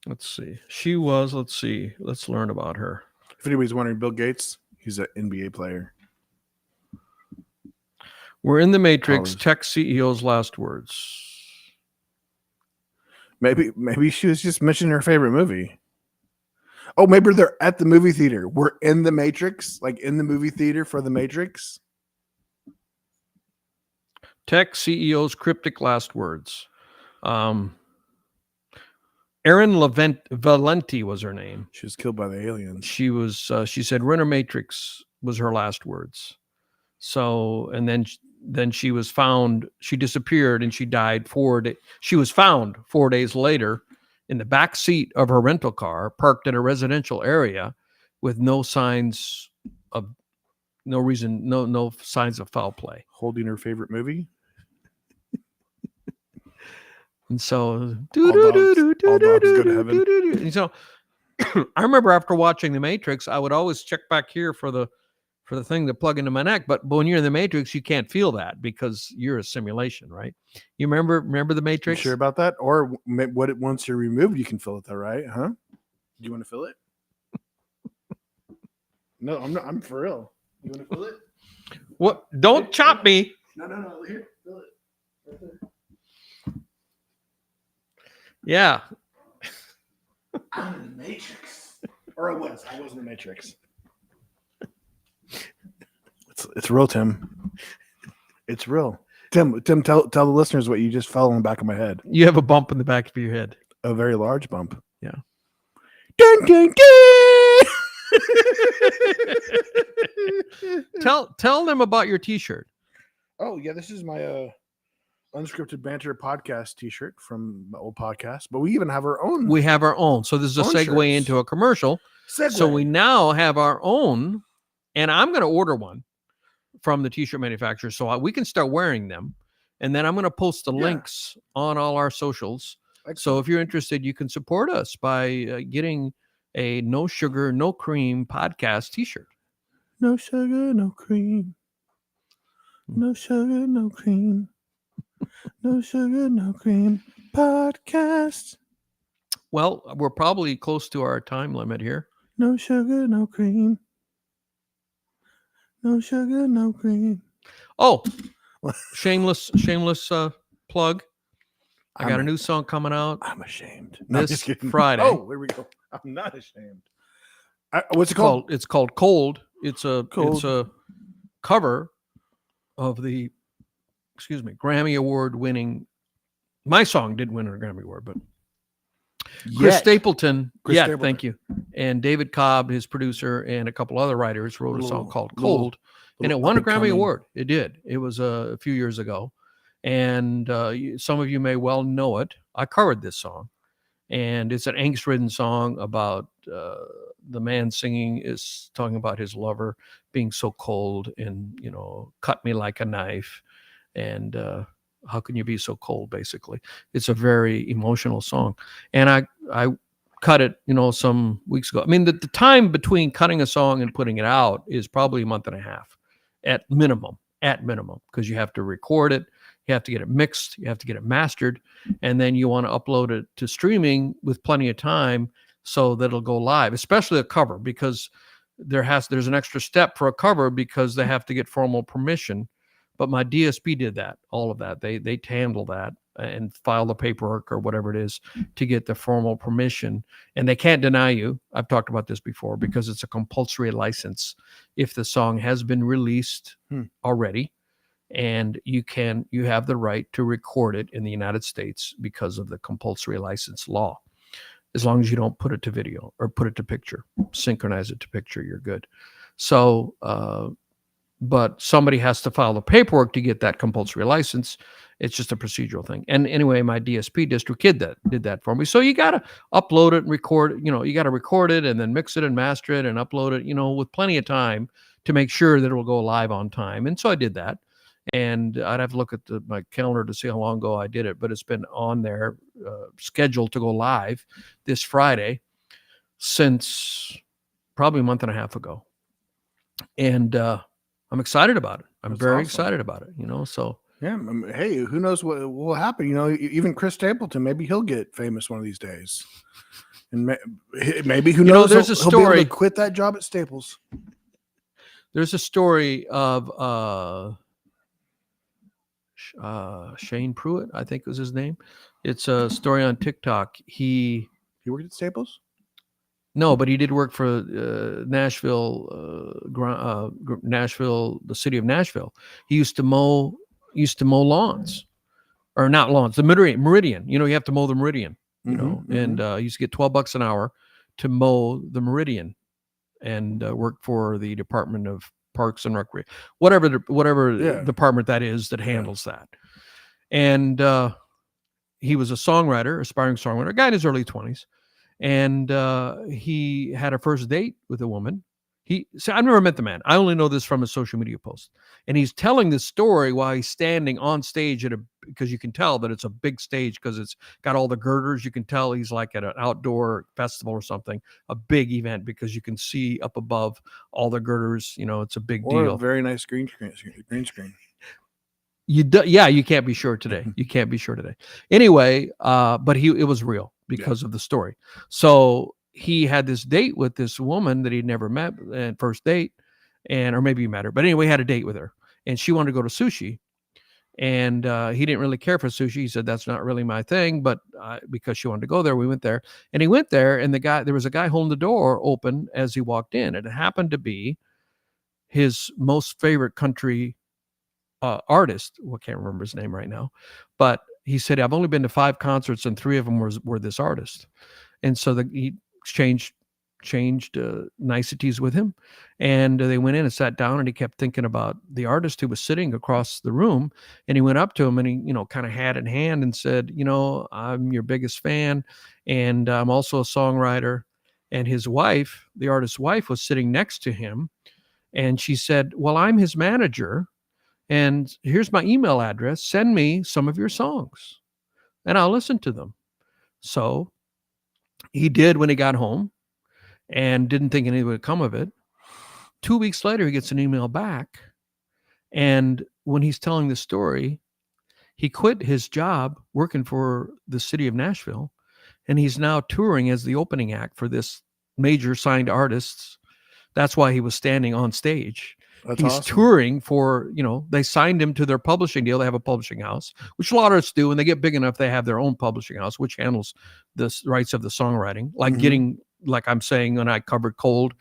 Speaker 2: Let's see. Let's learn about her.
Speaker 1: If anybody's wondering, Bill Gates, he's an NBA player.
Speaker 2: We're in the Matrix. Tech CEO's last words.
Speaker 1: Maybe she was just mentioning her favorite movie. Oh, maybe they're at the movie theater. We're in the Matrix, like in the movie theater for the Matrix.
Speaker 2: Tech CEO's cryptic last words. Erin Valenti was her name.
Speaker 1: She was killed by the aliens.
Speaker 2: She said, "We're in a Matrix," was her last words. So, and then she was found, she disappeared and she died she was found 4 days later in the back seat of her rental car, parked in a residential area with no signs of foul play.
Speaker 1: Holding her favorite movie.
Speaker 2: And so,
Speaker 1: all dogs go to heaven.
Speaker 2: And so I remember after watching The Matrix, I would always check back here for the thing to plug into my neck. But when you're in the Matrix, you can't feel that because you're a simulation, right? You remember the Matrix?
Speaker 1: You sure about that? Or once you're removed, you can feel it though, right? Huh? Do you want to feel it? No, I'm not. I'm for real. You want to feel it?
Speaker 2: What? Don't chop me.
Speaker 1: No. Here, feel it. Right there.
Speaker 2: Yeah.
Speaker 1: I'm in the Matrix. Or I was in the Matrix. It's real, Tim. It's real. Tim, tell the listeners what you just felt on the back of my head.
Speaker 2: You have a bump in the back of your head.
Speaker 1: A very large bump.
Speaker 2: Yeah.
Speaker 1: Dun, dun, dun.
Speaker 2: Tell them about your T-shirt.
Speaker 1: Oh yeah, this is my unscripted banter podcast T-shirt from my old podcast. But we even have our own.
Speaker 2: We have our own. So this is a
Speaker 1: Own
Speaker 2: segue
Speaker 1: shirts.
Speaker 2: into a commercial.
Speaker 1: Segue.
Speaker 2: So we now have our own, and I'm going to order one from the T-shirt manufacturer so we can start wearing them. And then I'm going to post the links on all our socials. Excellent. So if you're interested, you can support us by getting a no sugar, no cream podcast T-shirt.
Speaker 1: No sugar, no cream. No sugar, no cream. No sugar, no cream podcast.
Speaker 2: Well, we're probably close to our time limit here.
Speaker 1: No sugar, no cream. No sugar, no cream.
Speaker 2: Oh, shameless plug. I got a new song coming out.
Speaker 1: I'm ashamed.
Speaker 2: This Friday.
Speaker 1: Oh, here we go. I'm not ashamed. What's it called?
Speaker 2: It's called Cold. It's a cover of the Grammy Award winning. My song did win a Grammy Award, but Chris Stapleton. Thank you. And David Cobb, his producer, and a couple other writers wrote a song called Cold, and it won a Grammy Award. It did. It was a few years ago, and some of you may well know it. I covered this song, and it's an angst-ridden song about the man singing is talking about his lover being so cold and, cut me like a knife. And how can you be so cold, basically? It's a very emotional song. And I cut it, some weeks ago. I mean, the time between cutting a song and putting it out is probably a month and a half at minimum, because you have to record it. You have to get it mixed. You have to get it mastered. And then you want to upload it to streaming with plenty of time so that it'll go live, especially a cover, because there's an extra step for a cover because they have to get formal permission. But my DSP did that, all of that. They handle that and file the paperwork or whatever it is to get the formal permission. And they can't deny you. I've talked about this before because it's a compulsory license if the song has been released already. And you have the right to record it in the United States because of the compulsory license law. As long as you don't put it to video or put it to picture, synchronize it to picture, you're good. So, but somebody has to file the paperwork to get that compulsory license. It's just a procedural thing. And anyway, my DSP DistroKid did that for me. So you got to upload it and record it. You got to record it and then mix it and master it and upload it, with plenty of time to make sure that it will go live on time. And so I did that. And I'd have to look at my calendar to see how long ago I did it, but it's been on there, scheduled to go live this Friday since probably a month and a half ago. And I'm excited about it. I'm very excited about it, so.
Speaker 1: Yeah. Hey, who knows what will happen? Even Chris Stapleton, maybe he'll get famous one of these days. And maybe, who knows,
Speaker 2: there's a story.
Speaker 1: He'll be able to quit that job at Staples.
Speaker 2: There's a story of Shane Pruitt, I think was his name. It's a story on TikTok. He
Speaker 1: worked at Staples?
Speaker 2: No, but he did work for Nashville, the city of Nashville. He used to mow lawns, or not lawns, the Meridian. You have to mow the Meridian. And he used to get $12 an hour to mow the Meridian, and work for the Department of Parks and Recreation, whatever department that is that handles that. And he was a songwriter, aspiring songwriter, a guy in his early 20s. And he had a first date with a woman. I've never met the man. I only know this from his social media post. And he's telling this story while he's standing on stage because you can tell that it's a big stage because it's got all the girders. You can tell he's like at an outdoor festival or something, a big event, because you can see up above all the girders. It's a big deal.
Speaker 1: A very nice green screen.
Speaker 2: You can't be sure today. You can't be sure today. Anyway, but it was real because of the story. So he had this date with this woman that he'd never met, and first date, or maybe he met her, but anyway, he had a date with her, and she wanted to go to sushi, and he didn't really care for sushi. He said, that's not really my thing, but because she wanted to go there, we went there, and he went there, and there was a guy holding the door open as he walked in, and it happened to be his most favorite country artist. Well, I can't remember his name right now, but he said, I've only been to 5 concerts and 3 of them were this artist. And so he exchanged niceties with him, and they went in and sat down, and he kept thinking about the artist who was sitting across the room, and he went up to him and he kind of hat in hand and said, I'm your biggest fan, and I'm also a songwriter. And his wife, the artist's wife, was sitting next to him, and she said, well, I'm his manager, and here's my email address. Send me some of your songs and I'll listen to them. So he did when he got home, and didn't think anything would come of it. 2 weeks later, he gets an email back. And when he's telling the story, he quit his job working for the city of Nashville, and he's now touring as the opening act for this major signed artists. That's why he was standing on stage.
Speaker 1: That's
Speaker 2: He's
Speaker 1: awesome.
Speaker 2: touring for, they signed him to their publishing deal. They have a publishing house, which a lot of artists do. When they get big enough, they have their own publishing house, which handles the rights of the songwriting. Like getting, like I'm saying, when I covered Cold,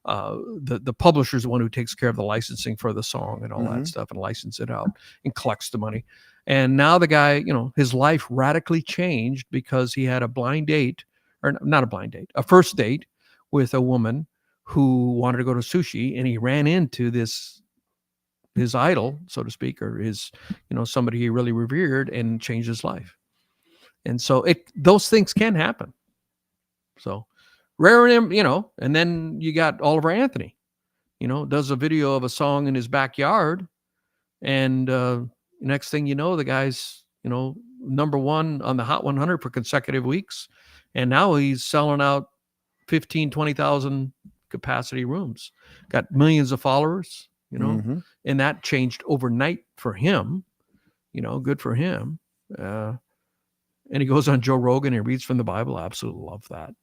Speaker 2: the publisher is the one who takes care of the licensing for the song and all that stuff, and license it out and collects the money. And now the guy, his life radically changed because he had a blind date, or not a blind date, a first date with a woman who wanted to go to sushi, and he ran into his idol, so to speak, or his, somebody he really revered, and changed his life. And so those things can happen. So rare, and then you got Oliver Anthony, does a video of a song in his backyard, and next thing you know, the guy's, number one on the Hot 100 for consecutive weeks, and now he's selling out 15, 20,000 capacity rooms, got millions of followers, and that changed overnight for him, good for him. And he goes on Joe Rogan and reads from the Bible. I absolutely love that.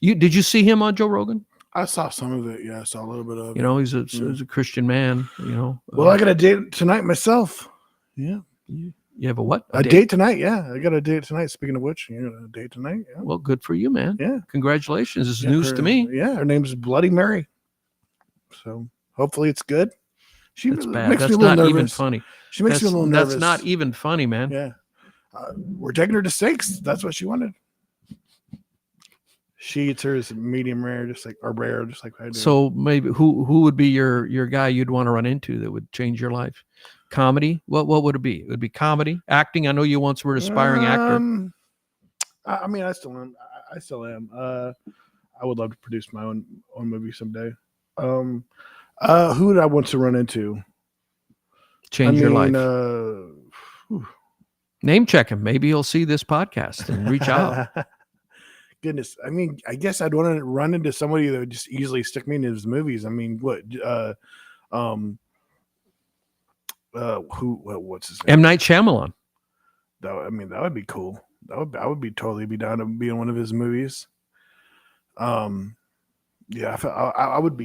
Speaker 2: Did you see him on Joe Rogan?
Speaker 1: I saw some of it. Yeah, I saw a little bit of it.
Speaker 2: He's a Christian man,
Speaker 1: Well, I got a date tonight myself. Yeah.
Speaker 2: You have a what?
Speaker 1: A date tonight, yeah. I got a date tonight. Speaking of which, you got a date tonight. Yeah.
Speaker 2: Well, good for you, man.
Speaker 1: Yeah.
Speaker 2: Congratulations. This is news to me.
Speaker 1: Yeah, her name's Bloody Mary. So hopefully it's good.
Speaker 2: That's bad. That's not even funny.
Speaker 1: She makes me a little nervous.
Speaker 2: That's not even funny, man.
Speaker 1: Yeah. We're taking her to steaks. That's what she wanted. She eats hers medium rare, or rare, just like I do.
Speaker 2: So maybe who would be your guy you'd want to run into that would change your life? Comedy? What would it be? It would be comedy, acting. I know you once were an aspiring actor.
Speaker 1: I mean, I still am. I would love to produce my own movie someday. Who would I want to run into?
Speaker 2: Change your life. Name check him. Maybe he'll see this podcast and reach out.
Speaker 1: Goodness, I mean, I guess I'd want to run into somebody that would just easily stick me into his movies. I mean, what's his name?
Speaker 2: M. Night Shyamalan.
Speaker 1: That would be cool. I would be totally down to be in one of his movies. Yeah, I would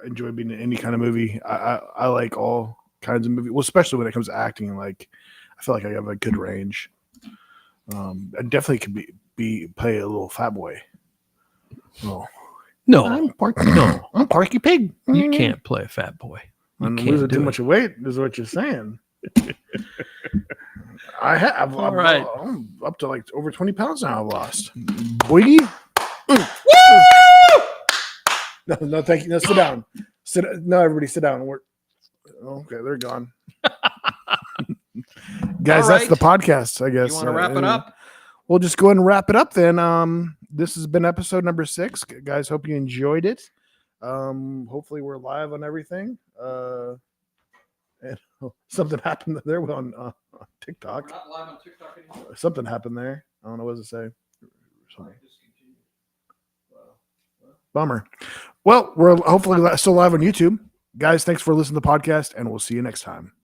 Speaker 1: enjoy being in any kind of movie. I like all kinds of movies. Well, especially when it comes to acting. Like, I feel like I have a good range. I definitely could play a little fat boy. Oh.
Speaker 2: No,
Speaker 1: I'm Porky Pig.
Speaker 2: You can't play a fat boy.
Speaker 1: I'm losing too much weight, is what you're saying. I have.
Speaker 2: All right.
Speaker 1: I'm up to like over 20 pounds now. I've lost. Boy. No, thank you. No, sit down. No, everybody sit down. Okay, they're gone. Guys,
Speaker 2: right.
Speaker 1: That's the podcast, I guess.
Speaker 2: You want to wrap it up?
Speaker 1: We'll just go ahead and wrap it up then. This has been episode number 6. Guys, hope you enjoyed it. Hopefully we're live on everything. And something happened there on TikTok.
Speaker 2: We're not live on TikTok anymore.
Speaker 1: Something happened there. I don't know what to say. Bummer. Well, we're hopefully still live on YouTube. Guys, thanks for listening to the podcast, and we'll see you next time.